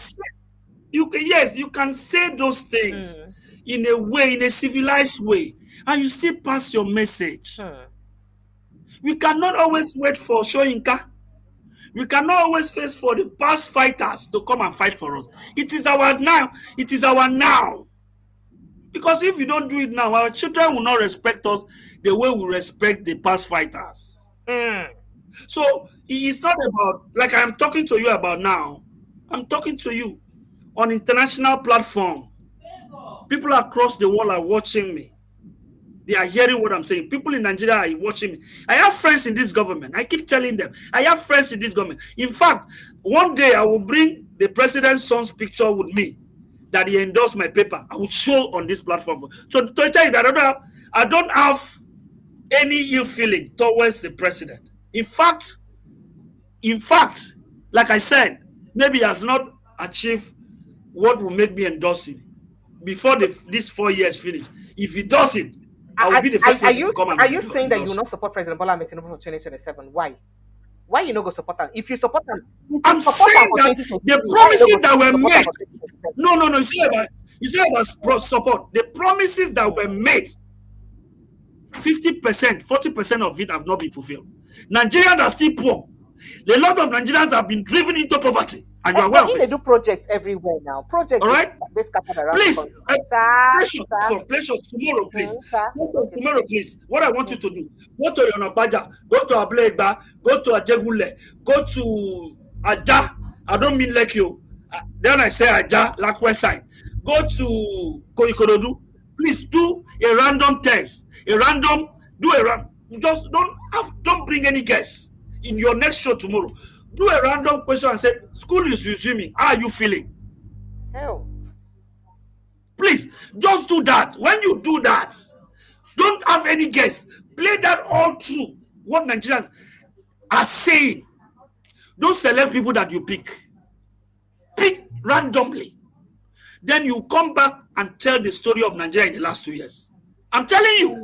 say those things in a civilized way, and you still pass your message. We cannot always wait for Shoyinka. We cannot always wait for the past fighters to come and fight for us. It is our now. It is our now. Because if you don't do it now, our children will not respect us the way we respect the past fighters. So it's not about, like I'm talking to you about now, I'm talking to you on international platform. People across the world are watching me. They are hearing what I'm saying. People in Nigeria are watching me. I have friends in this government. I keep telling them, I have friends in this government. In fact, one day I will bring the president's son's picture with me that he endorsed my paper. I will show on this platform. So to tell you that I don't have any ill feeling towards the president. In fact, like I said, maybe he has not achieved what will make me endorse him before these 4 years finish. If he does it, I will be the first person to come and Are you saying that you will not support President Bola Ahmed Tinubu for 2027? Why? Why you not go support him? If you support him, I'm saying that the promises that were made. No. It's not about support. The promises that were made, 50%, 40% of it have not been fulfilled. Nigerians are still poor. A lot of Nigerians have been driven into poverty, and you are aware of it. They do projects everywhere now. Projects. All right. Please, tomorrow, please. Tomorrow, please. What I want you to do: go to Yonabaja, go to Ablegba, go to Ajegule, go to Aja. I don't mean like you. Then I say Aja, like West Side. go to Koikorodu, please do a random test, a random, do a just don't bring any guests in your next show tomorrow. Do a random question and say, school is resuming. How are you feeling? Hell. Please, just do that. When you do that, don't have any guests. Play that all through what Nigerians are saying. Don't select people that you pick. Pick randomly. Then you come back and tell the story of Nigeria in the last 2 years. I'm telling you.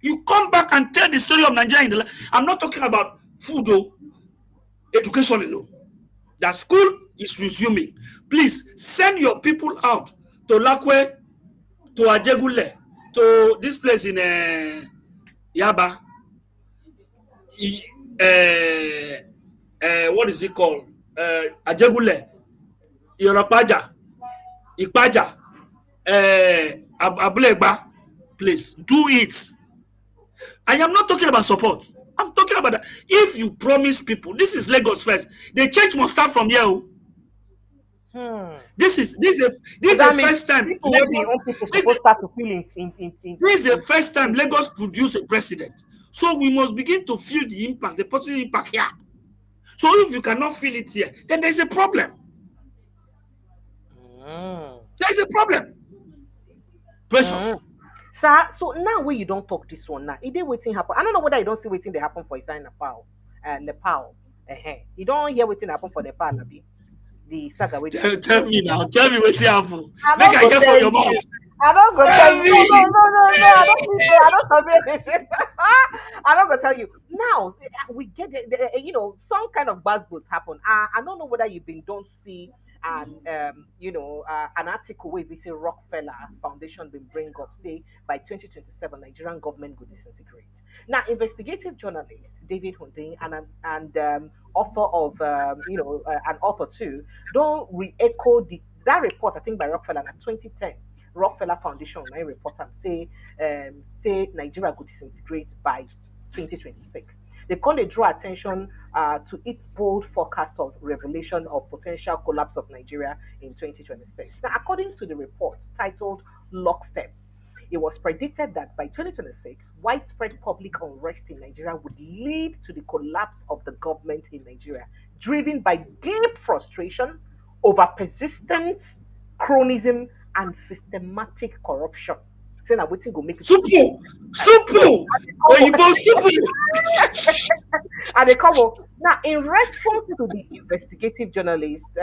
You come back and tell the story of Nigeria in the last. I'm not talking about food or education alone. That school is resuming. Please send your people out to Lakwe, to Ajegule, to this place in Yaba. What is it called? Ajegule, Yoropaja, Ipaja, Abulegba. Please do it. I am not talking about support. I'm talking about that. If you promise people, this is Lagos first. The change must start from here. This is the first time Lagos produce a president. So we must begin to feel the impact, the positive impact here. So if you cannot feel it here, then there's a problem. There's a problem. Precious. Sir, so now when you don't talk this one now, it did waiting happen. I don't know whether you don't see waiting they happen for Isai Nepal. Nepal. You don't hear waiting happen for Nepal, Nabi. The saga with tell me now. Tell me what's happening. Make I hear from your mouth. I don't go tell you. No. I don't go tell you. Now we get some kind of buzzwords happen. I don't know whether you've been don't see an article where we say Rockefeller Foundation will bring up, say by 2027 Nigerian government will disintegrate. Now, investigative journalist David Hundeyin and author of an author too don't re-echo that report, I think by Rockefeller in 2010. Rockefeller Foundation online report and say Nigeria could disintegrate by 2026. They can draw attention to its bold forecast of revelation of potential collapse of Nigeria in 2026. Now, according to the report titled Lockstep, it was predicted that by 2026, widespread public unrest in Nigeria would lead to the collapse of the government in Nigeria, driven by deep frustration over persistent cronyism and systematic corruption. Saying that waiting go make it simple. And they come up now in response to the investigative journalist,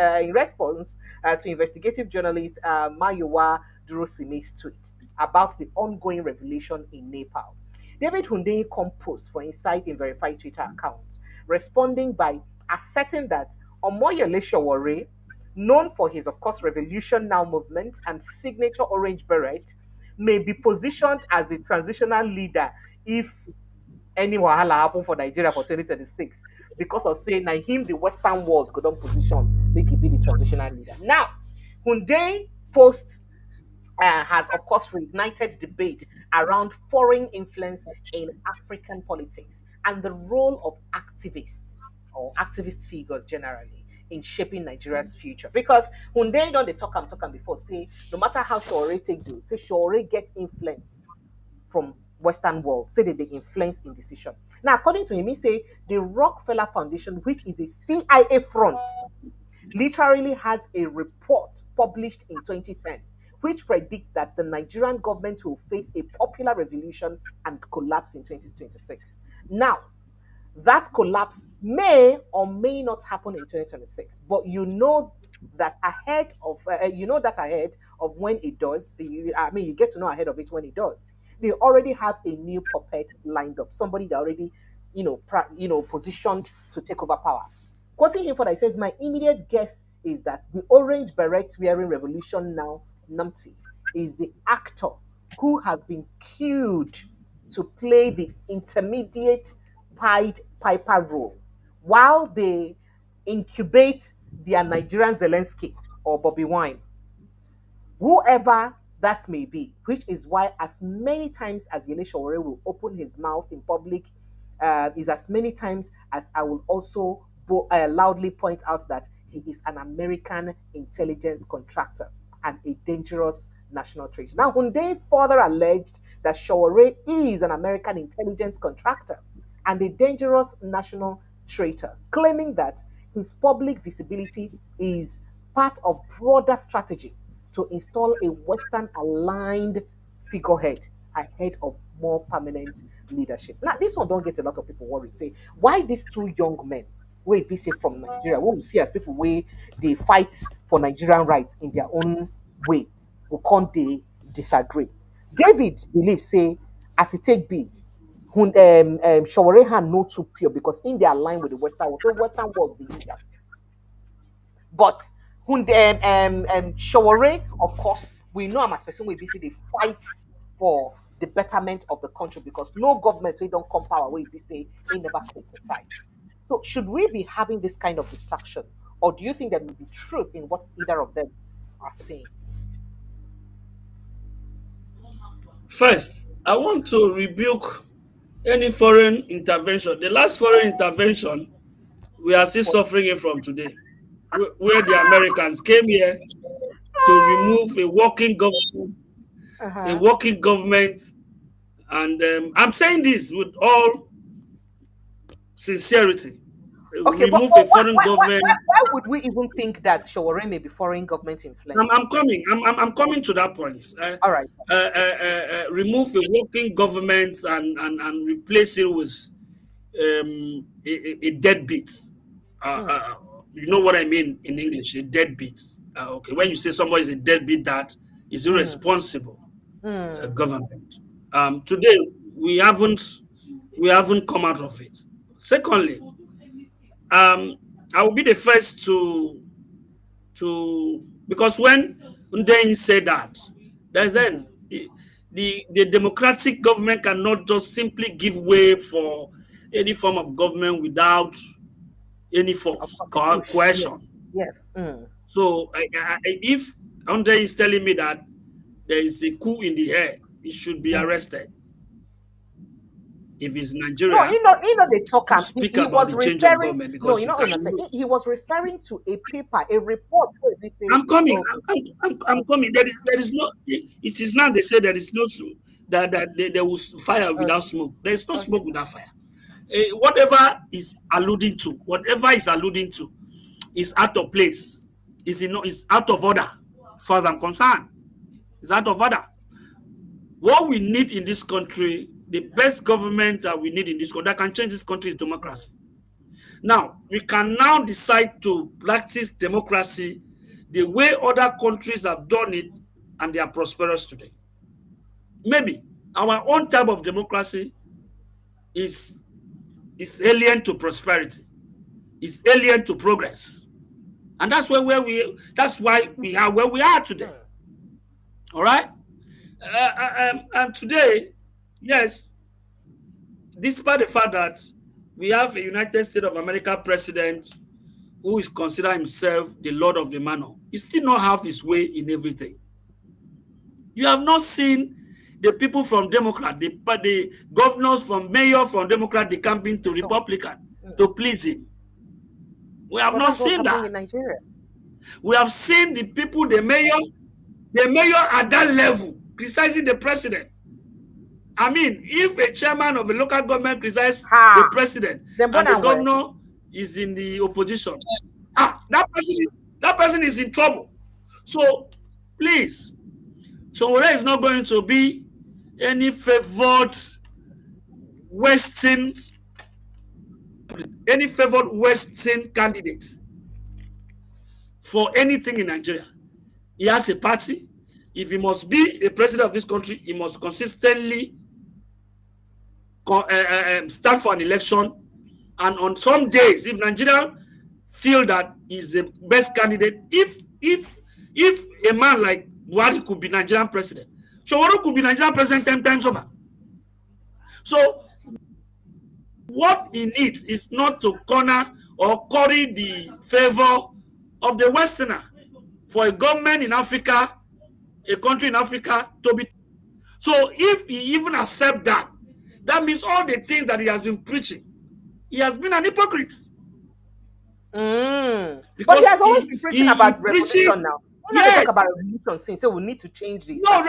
Mayowa Durosimi's tweet about the ongoing revelation in Nepal. David Hundeyin composed for Insight in verified Twitter account, responding by asserting that Omoyele Sowore, known for his, of course, Revolution Now movement and signature orange beret, may be positioned as a transitional leader if any wahala happen for Nigeria for 2026 because of saying now him the Western world could not position make he be the transitional leader. Now, Hundeyin post has of course reignited debate around foreign influence in African politics and the role of activists or activist figures generally in shaping Nigeria's future. Because Hundeyin don't they talk before, say no matter how Sowore take do, say Sowore gets influence from Western world, say that they influence in decision. Now, according to him, he say the Rockefeller Foundation, which is a CIA front, literally has a report published in 2010, which predicts that the Nigerian government will face a popular revolution and collapse in 2026. Now, that collapse may or may not happen in 2026, but you know that ahead of when it does. You get to know ahead of it when it does. They already have a new puppet lined up, somebody that already, positioned to take over power. Quoting him for that, he says, "My immediate guess is that the orange beret wearing Revolution Now Numpty is the actor who has been cued to play the intermediate Pied Piper role while they incubate their Nigerian Zelensky or Bobby Wine, whoever that may be, which is why as many times as Yele Sowore will open his mouth in public is as many times as I will also loudly point out that he is an American intelligence contractor and a dangerous national traitor. Now, Hunde further alleged that Sowore is an American intelligence contractor and a dangerous national traitor, claiming that his public visibility is part of broader strategy to install a Western aligned figurehead ahead of more permanent leadership. Now, this one don't get a lot of people worried. Say, why these two young men, where be say from Nigeria, what we see as people where they fight for Nigerian rights in their own way, who can't they disagree? David believes, say, as it take be, Sowore hand no too pure because in their line with the Western world, so Western world they use them. But Sowore, of course, we know I'm as person we basically fight for the betterment of the country because no government we don't come power we be say he never criticize. So should we be having this kind of distraction, or do you think there may be truth in what either of them are saying? First, I want to rebuke any foreign intervention. The last foreign intervention we are still suffering it from today, where the Americans came here to remove a Uh-huh. working government, and I'm saying this with all sincerity. Okay, but Remove a foreign government. why would we even think that Sowore may be foreign government influence? I'm coming. I'm coming to that point. All right. Remove a working government and replace it with a deadbeat. You know what I mean in English? A deadbeat. Okay, when you say somebody is a deadbeat, that is irresponsible government. Today we haven't come out of it. Secondly, I will be the first to because when Ndein said that, there's then the democratic government cannot just simply give way for any form of government without any force coercion. Yes. Mm. So if Andre is telling me that there is a coup in the air, he should be arrested. If it's No, Nigeria, they talk to and speak he about was the change of referring. government, No, because you you know, can't. understand. He was referring to a paper, a report. Where they say, I'm coming. okay, I'm coming. There is no. It is now they say there is no that there was fire without okay, smoke. There is no okay, smoke without fire. Whatever is alluding to, is out of place. Is out of order. As far as I'm concerned, it's out of order. What we need in this country, the best government that we need in this country that can change this country is democracy. Now, we can now decide to practice democracy the way other countries have done it, and they are prosperous today. Maybe our own type of democracy is alien to prosperity, is alien to progress. And that's why we are where we are today. All right? And today, yes, despite the fact that we have a United States of America president who is consider himself the Lord of the Manor, he still not have his way in everything. You have not seen the people from Democrat, the governors from mayor from Democrat, the campaign to Republican to please him. We have not seen that. In Nigeria. We have seen the people, the mayor at that level criticizing the president. I mean, if a chairman of a local government criticizes the president and the governor is in the opposition, that person is in trouble. So please, Sowore is not going to be any favored Western candidate for anything in Nigeria. He has a party. If he must be the president of this country, he must consistently stand for an election. And on some days, if Nigeria feel that he's the best candidate, if a man like Buhari could be Nigerian president, Sowore could be Nigerian president 10 times over. So what he needs is not to corner or curry the favor of the Westerner for a government in Africa, a country in Africa to be. So if he even accepts that, that means all the things that he has been preaching, he has been an hypocrite. But he because has always been preaching he about preaches. revolution now. When they Yeah, talk about revolution since, so we need to change this. no,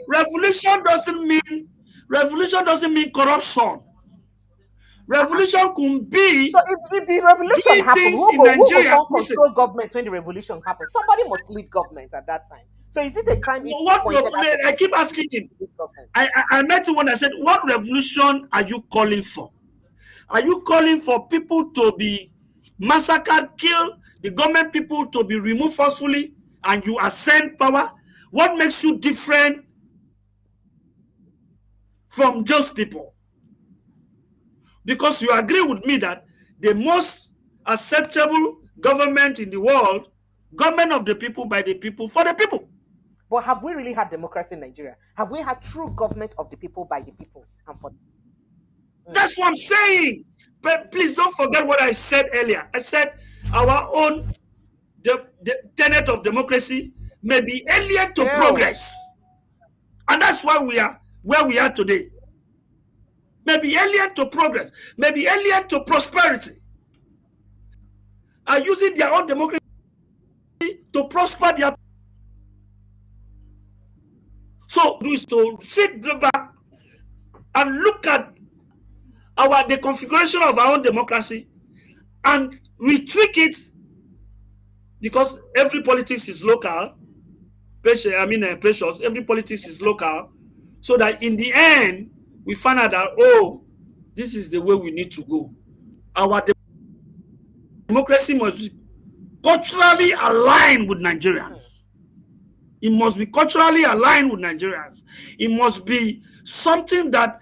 revolution doesn't mean corruption. Revolution could be So if the revolution doing happened, things in who go Nigeria. come Listen, control government when the revolution happens? Somebody must lead government at that time. So is it a crime if he what pointed out I keep asking him. lead government? I met him when I said, "What revolution are you calling for? Are you calling for people to be massacred, killed, the government people to be removed forcefully, and you ascend power? What makes you different from those people? Because you agree with me that the most acceptable government in the world, government of the people, by the people, for the people." But have we really had democracy in Nigeria? Have we had true government of the people, by the people, and for? That's what I'm saying. But please don't forget what I said earlier. I said our own the tenet of democracy may be alien to progress. And that's why we are where we are today. Maybe alien to progress, maybe alien to prosperity. Are using their own democracy to prosper their. So do is to sit back and look at the configuration of our own democracy and retweak it, because every politics is local. Precious. Every politics is local, so that in the end we find out that this is the way we need to go. Our democracy must be culturally aligned with Nigerians. It must be culturally aligned with Nigerians. It must be something that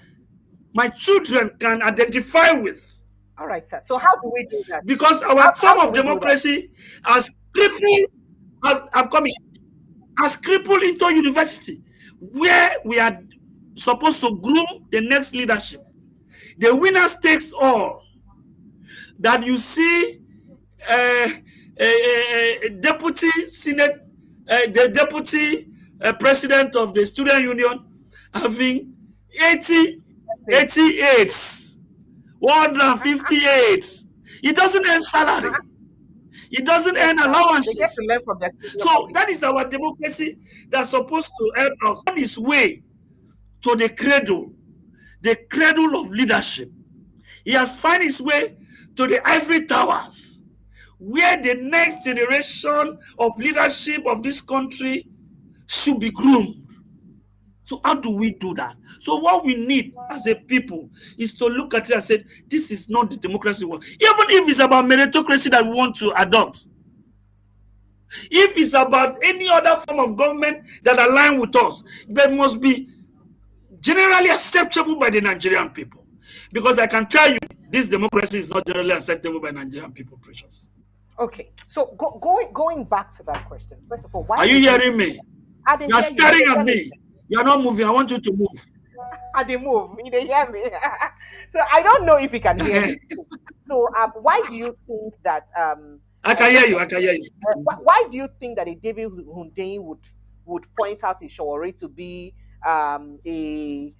my children can identify with. All right, sir. So how do we do that? Because our form of democracy has crippled, has crippled into university, where we are supposed to groom the next leadership. The winners takes all. That you see a deputy senate, the deputy president of the student union having 88, 158. He doesn't earn salary. It doesn't earn allowances. They get to learn from their so that is our democracy that's supposed to help us on its way to the cradle of leadership. He has found his way to the ivory towers, where the next generation of leadership of this country should be groomed. So how do we do that? So what we need as a people is to look at it and say, this is not the democracy we want. Even if it's about meritocracy that we want to adopt. If it's about any other form of government that align with us, that must be generally acceptable by the Nigerian people. Because I can tell you, this democracy is not generally acceptable by Nigerian people, Precious. Okay, so going back to that question, first of all, why are you hearing me? You're staring at me. You're not moving. I want you to move. I didn't move. You didn't hear me. So I don't know if you can hear me. So why do you think that I can hear you. I can hear you. Why do you think that a David Hundeyin would point out a Shawari to be a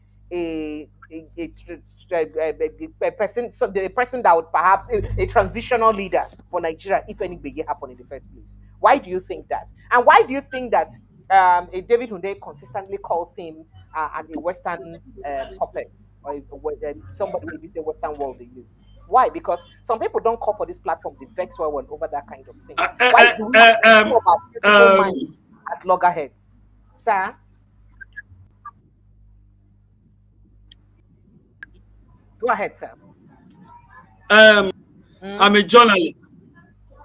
person, so the person that would perhaps a transitional leader for Nigeria if any big happen in the first place? Why do you think that? And why do you think that a David Hundeyin consistently calls him a Western puppet, or somebody maybe the Western world they use? Why? Because some people don't call for this platform, they vex well over that kind of thing. Why do we talk about mind at loggerheads, sir? Go ahead, sir. I'm a journalist.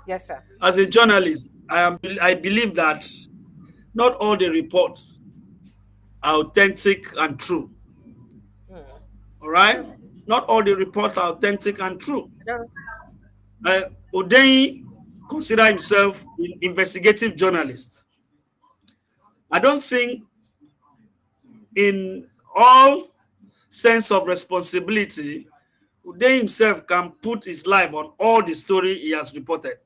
Yes, sir. As a journalist, I believe that not all the reports are authentic and true. All right? Not all the reports are authentic and true. Hundeyin considers himself an investigative journalist. I don't think in all sense of responsibility, Hundeyin himself can put his life on all the story he has reported.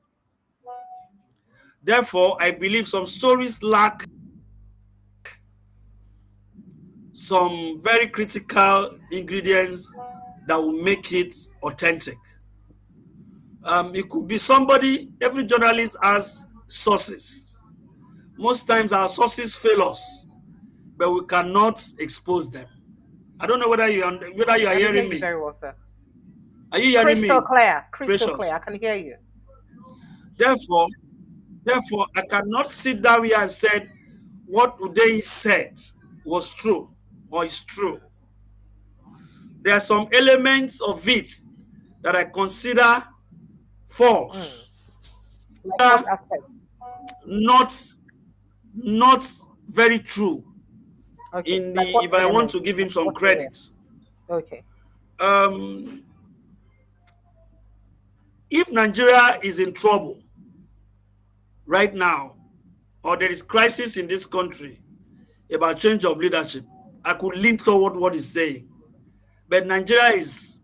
Therefore, I believe some stories lack some very critical ingredients that will make it authentic. It could be somebody. Every journalist has sources. Most times our sources fail us, but we cannot expose them. I don't know whether you are I can hear hearing you me. very well, sir. Are you hearing Crystal me, clear. Crystal Precious? clear. I can hear you. Therefore, I cannot sit down here and say what Uday said was true or is true. There are some elements of it that I consider false. Like what aspect? Not very true. Okay. In Like the what if I want to elements? give him Like some what area? credit. Okay. If Nigeria is in trouble right now, or there is crisis in this country about change of leadership, I could lean toward what he's saying. But Nigeria is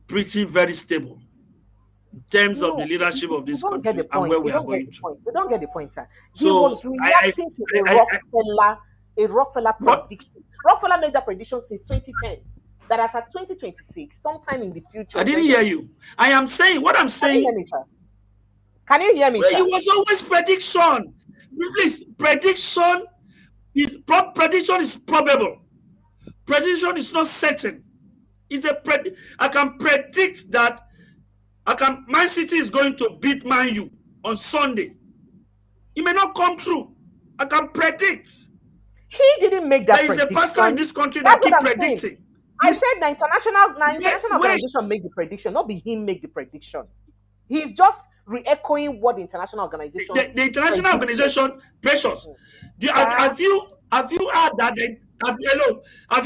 pretty very stable in terms of the No, leadership of you this don't get the country and point. where You we are don't get going the to. point. You don't get the point, sir. He So was reacting to a Rockefeller what? prediction. Rockefeller made that prediction since 2010. That as at 2026, sometime in the future. I didn't hear you. I am saying what I'm Can you hear saying. me, sir? Can you hear me, Well, sir? it was always prediction. Please, prediction is probable. Prediction is not certain. I can predict that Man City is going to beat Man U on Sunday. It may not come true. I can predict. He didn't make that There is prediction. a pastor in this country That's that keep what I'm predicting. saying. I said the international Wait. organization make the prediction, not be him make the prediction. He's just re-echoing what the international organization. The international organization, Precious. Have you heard that? Have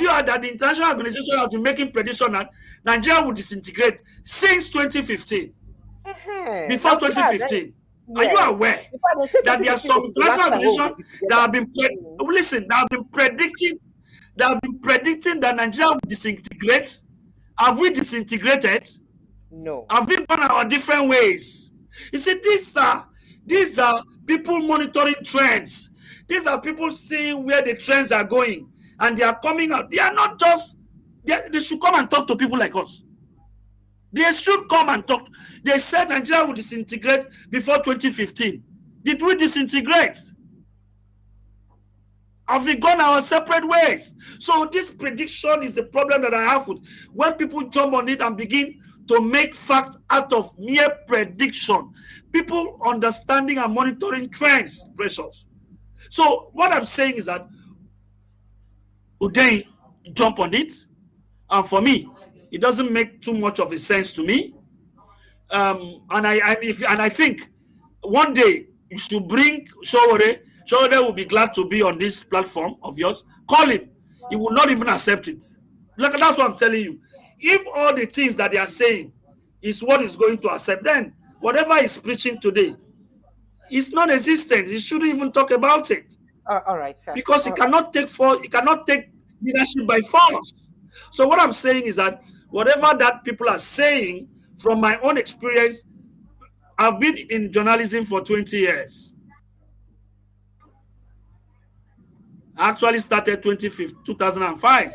you heard that the international organization has been making prediction that Nigeria will disintegrate since 2015? Before 2015. Are you aware that there are some international organizations that have been predicting that Nigeria will disintegrate? Have we disintegrated? No. Have we gone our different ways? You see, these are people monitoring trends. These are people seeing where the trends are going, and they are coming out. They are not just. They should come and talk to people like us. They should come and talk. They said Nigeria would disintegrate before 2015. Did we disintegrate? Have we gone our separate ways? So this prediction is the problem that I have with when people jump on it and begin to make fact out of mere prediction. People understanding and monitoring trends, Precious. So what I'm saying is that Uday jump on it, and for me, it doesn't make too much of a sense to me. And I think one day you should bring Showore. Showore will be glad to be on this platform of yours. Call him. He will not even accept it. Look, that's what I'm telling you. If all the things that they are saying is what he's going to accept, then whatever he's preaching today is non-existent. He shouldn't even talk about it. All right, sir. Because he cannot take leadership by force. So what I'm saying is that whatever that people are saying, from my own experience, I've been in journalism for 20 years. I actually started 2005.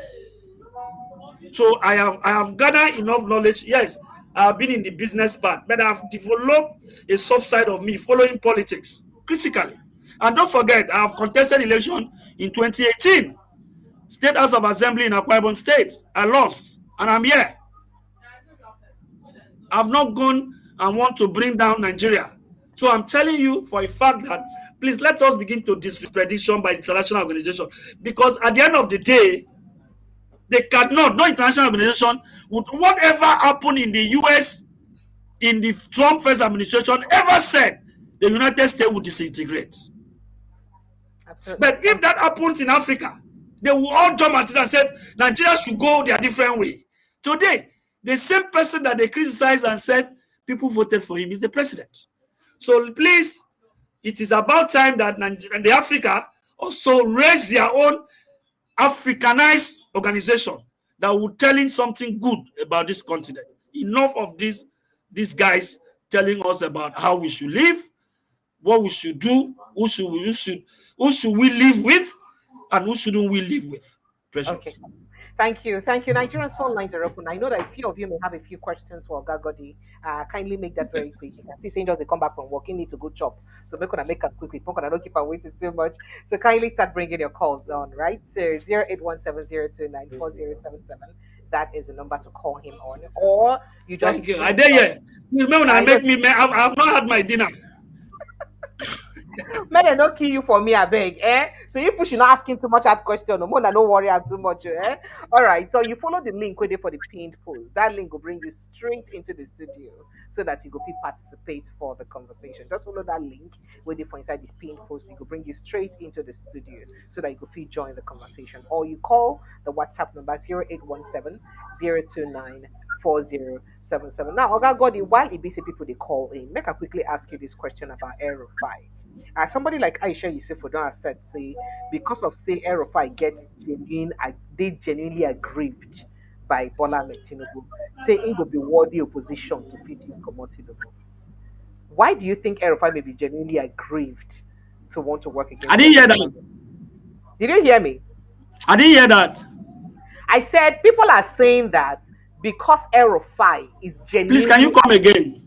So I have gathered enough knowledge. Yes, I've been in the business part, but I've developed a soft side of me following politics critically. And don't forget, I have contested election in 2018. State House of Assembly in Akwa Ibom State. I lost, and I'm here. I've not gone and want to bring down Nigeria. So I'm telling you for a fact that please let us begin to dispredict prediction by international organization, because at the end of the day, they cannot. No international organization would whatever happened in the US in the Trump first administration ever said the United States would disintegrate. Absolutely. But if that happens in Africa, they will all jump at it and say Nigeria should go their different way. Today, the same person that they criticized and said people voted for him is the president. So please, it is about time that Nigeria and the Africa also raise their own Africanized organization that would telling something good about this continent. Enough of these guys telling us about how we should live, what we should do, who should we live with, and who shouldn't we live with. Precious. Okay. Thank you. Thank you. Nigerians phone lines are open. I know that a few of you may have a few questions for Gagodi. Kindly make that very quick. You can see saying just they come back from work, you need to go chop. So we're gonna make a quick. We're gonna not keep on waiting too much. So kindly start bringing your calls on, right? So 0817029407. That is the number to call him on. Or you just Thank you. I dare you. You remember when I I know make me, I've not had my dinner. may they not kill you for me, I beg. So if you should not ask him too much hard question, no more, no worry am too much. All right. So you follow the link where they for the pinned post. That link will bring you straight into the studio so that you go participate for the conversation. Just follow that link where they for inside this pinned post. It will bring you straight into the studio so that you go join the conversation. Or you call the WhatsApp number 0817 029 4077. Now, Oga Godi, while EBC people they call in, make I quickly ask you this question about Aerofy. Somebody like Aisha Yusuf don't said, say, because of say Aerofy gets they genuinely aggrieved by Bola Tinubu, say it will be worthy opposition to fit use Tinubu. Why do you think Aerofy may be genuinely aggrieved to want to work against? I didn't hear that. Did you hear me? I didn't hear that. I said people are saying that because Aerofy is genuinely. Please, can you come again?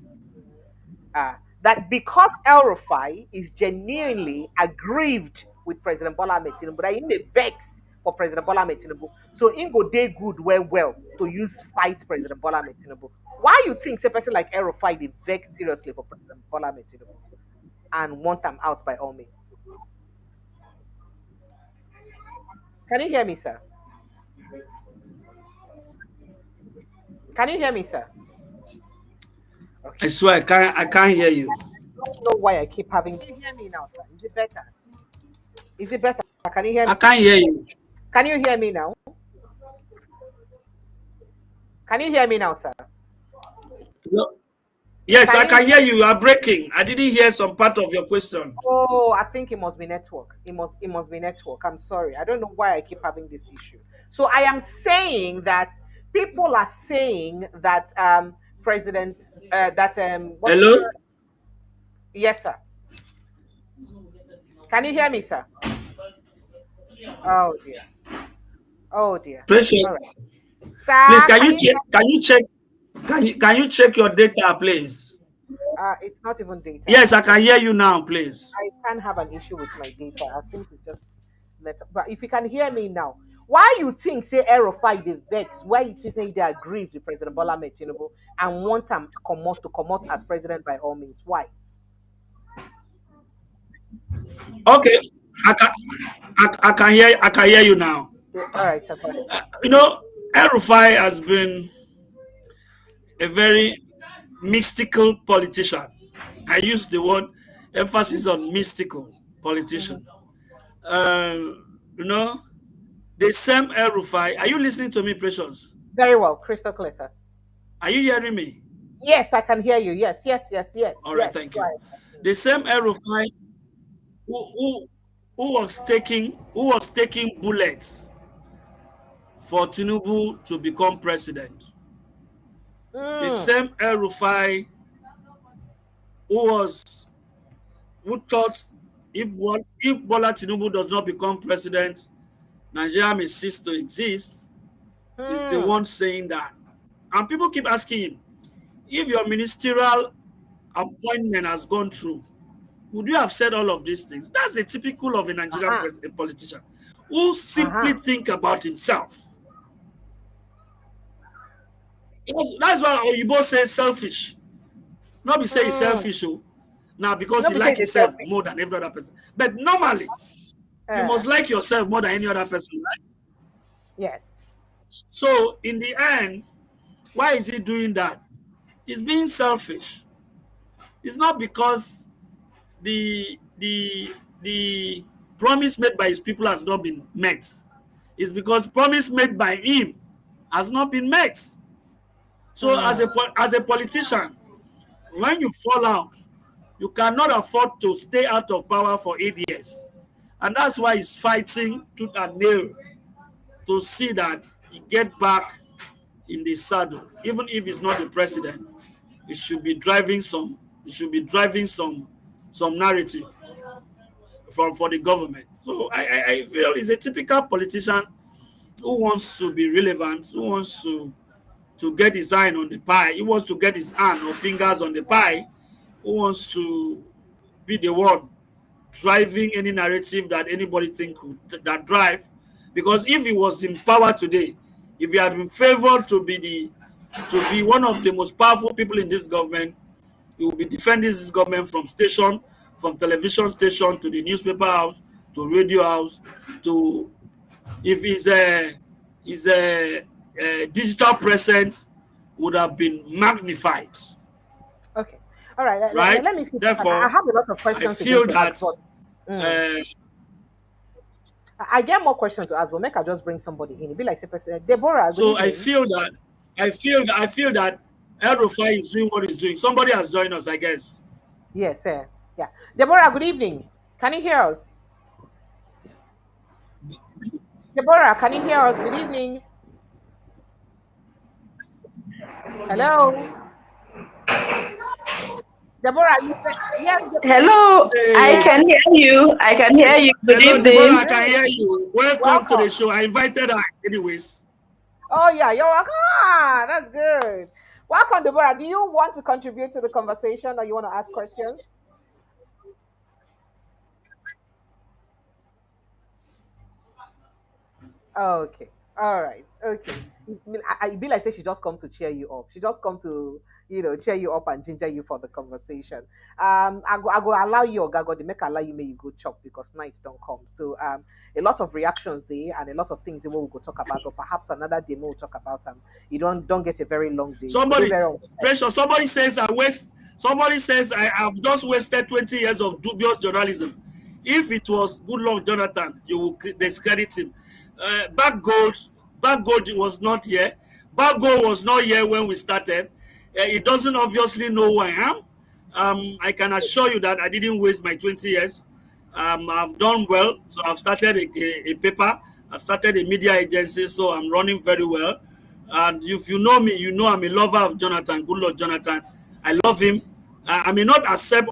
That because El-Rufai is genuinely aggrieved with President Bola Tinubu, but in the vex for President Bola Tinubu, so in go day good well to use fight President Bola Tinubu. Why you think a person like El-Rufai be vex seriously for President Bola Tinubu and want them out by all means? Can you hear me, sir? Can you hear me, sir? Okay. I swear I can't hear you. I don't know why I keep having. Can you hear me now, sir? Is it better? Is it better? Can you hear me? I can't hear you. Can you hear me now? Can you hear me now, sir? No. Yes, I can hear you. You are breaking. I didn't hear some part of your question. Oh, I think it must be network. It must be network. I'm sorry. I don't know why I keep having this issue. So I am saying that people are saying that President Hello? Yes, sir. Can you hear me, sir? Oh dear. Oh dear. Precious. All right. Sir, please, can you check your data, please? It's not even data. Yes, I can hear you now, please. I can't have an issue with my data. I think it's just but if you can hear me now, why you think say Aerofy the vex? Why you say they aggrieved with President Bola Tinubu and want him to come out as president by all means? Why? Okay, I can hear you now. All right, sir. You know, Aerofy has been a very mystical politician. I use the word emphasis on mystical politician. You know, the same Aerofy. Are you listening to me, Precious? Very well, crystal clear, sir. Are you hearing me? Yes, I can hear you. Yes. All right, thank you. The same Aerofy who was taking bullets for Tinubu to become president. The same Aerofy who thought if Bola Tinubu does not become president, Nigeria may cease to exist, is the one saying that. And people keep asking him, if your ministerial appointment has gone through, would you have said all of these things? That's a typical of a Nigerian politician who simply think about himself. That's why Oyibo says selfish. Not be saying selfish, now because you like yourself more than every other person. But normally, you must like yourself more than any other person, right? Yes. So in the end, why is he doing that? He's being selfish. It's not because the promise made by his people has not been met. It's because promise made by him has not been met. So as a politician, when you fall out, you cannot afford to stay out of power for 8 years. And that's why he's fighting tooth and nail to see that he get back in the saddle. Even if he's not the president, he should be driving some narrative for the government. So I feel he's a typical politician who wants to be relevant, who wants to get his hand on the pie, he wants to get his hand or fingers on the pie, who wants to be the one driving any narrative that anybody think that drive. Because if he was in power today, if he had been favored to be one of the most powerful people in this government, he will be defending this government from station, from television station to the newspaper house to radio house to, if his digital presence would have been magnified, Okay. All right. right? Let me see. I Therefore, have a lot of I questions again feel to ask, that but mm, uh, I get more questions to ask, but make I just bring somebody in. It be like say, President Deborah. Good so evening. I feel that El Rufai is doing what he's doing. Somebody has joined us, I guess. Yes, sir. Yeah, Deborah. Good evening. Can you hear us? Deborah, can you hear us? Good evening. Hello, Deborah. Yes, Hello, I Hey, yes. can hear you. I can hear you. Good hello, Deborah. I evening. can Hey, hear you. Welcome to the welcome. show. I invited her, anyways. Oh yeah, you're welcome. Ah, that's good. Welcome, Deborah. Do you want to contribute to the conversation, or you want to ask questions? Okay. All right. Okay. I be like say she just come to cheer you up. She just come to cheer you up and ginger you for the conversation. I go allow you or Gago, they make allow you may you go chop because nights don't come. So a lot of reactions there and a lot of things that we will go talk about, or perhaps another day we'll talk about you don't get a very long day. It could be Somebody, very unfair. pressure. Somebody says I waste. Somebody says I have just wasted 20 years of dubious journalism. If it was good luck, Jonathan, you will discredit him. Back gold, back gold was not here. Back gold was not here when we started. It doesn't obviously know who I am. I can assure you that I didn't waste my 20 years. I've done well, so I've started a paper. I've started a media agency, so I'm running very well. And if you know me, you know I'm a lover of Jonathan. Good Lord, Jonathan. I love him. I may not accept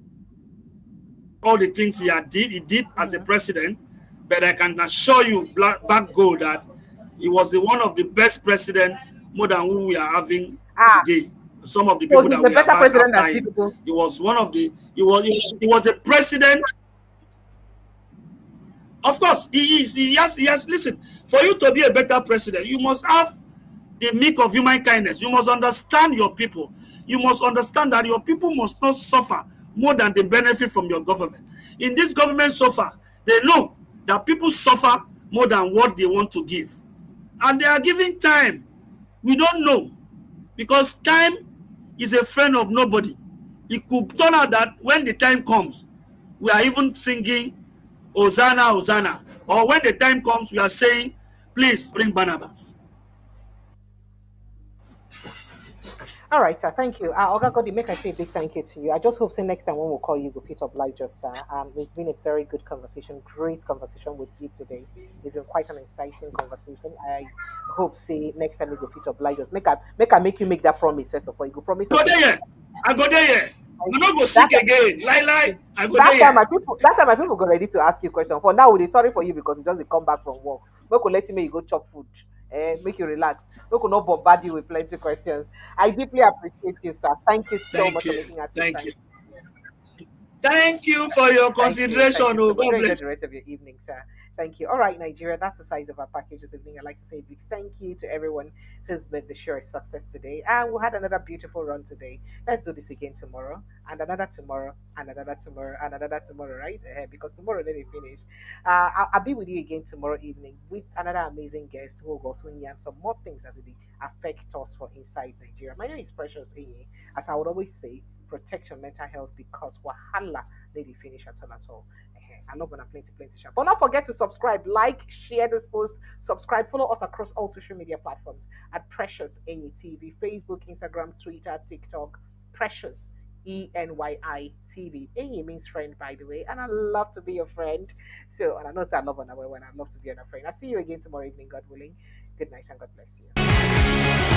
all the things he did as a Mhm. president, but I can assure you, back goal, that he was one of the best president, more than who we are having Ah, today. Some of the so people he's that a we have better had president after than him. Tinubu. He was one of the. He was a president. Of course, he is. He has. Listen, for you to be a better president, you must have the meek of human kindness. You must understand your people. You must understand that your people must not suffer more than they benefit from your government. In this government so far, they know that people suffer more than what they want to give. And they are giving time. We don't know. Because time is a friend of nobody. It could turn out that when the time comes, we are even singing Hosanna, Hosanna. Or when the time comes, we are saying, please bring Barnabas. All right, sir. Thank you. Oga Godi, make I say a big thank you to you. I just hope say next time when we call you, go fit oblige us, sir. It's been a very good conversation, great conversation with you today. It's been quite an exciting conversation. I hope say next time we go fit oblige us. Make you make that promise first of all. You go promise us Go say there, yeah. I go there, yeah. I no go that sick again. Lie. I go that there, time yeah. my people go ready to ask you question. For now, we sorry for you because you just dey come back from work. Make we let you make you go chop food. Make you relax. Make we not bombard you with plenty questions. I deeply appreciate you, sir. Thank you so Thank much for you. making out the Thank time. you. Thank you for your Thank you. consideration. Thank you so Oh, much. God Do enjoy bless. the rest of your evening, sir. Thank you. All right, Nigeria, that's the size of our package this evening. I'd like to say a big thank you to everyone who's made the show a success today. And we had another beautiful run today. Let's do this again tomorrow, and another tomorrow, and another tomorrow, and another tomorrow, right? Because tomorrow then they finish. I'll be with you again tomorrow evening with another amazing guest who will go swing and some more things as it affect us for inside Nigeria. My name is Precious Eye. As I would always say, protect your mental health because wahala lady finish at all. I'm not gonna plenty share. But not forget to subscribe, like, share this post, subscribe, follow us across all social media platforms at Precious AnyTV, Facebook, Instagram, Twitter, TikTok, Precious ENYI TV. Any means friend, by the way, and I love to be your friend. So, and I know it's I love on our way when I love to be on a friend. I'll see you again tomorrow evening, God willing. Good night and God bless you.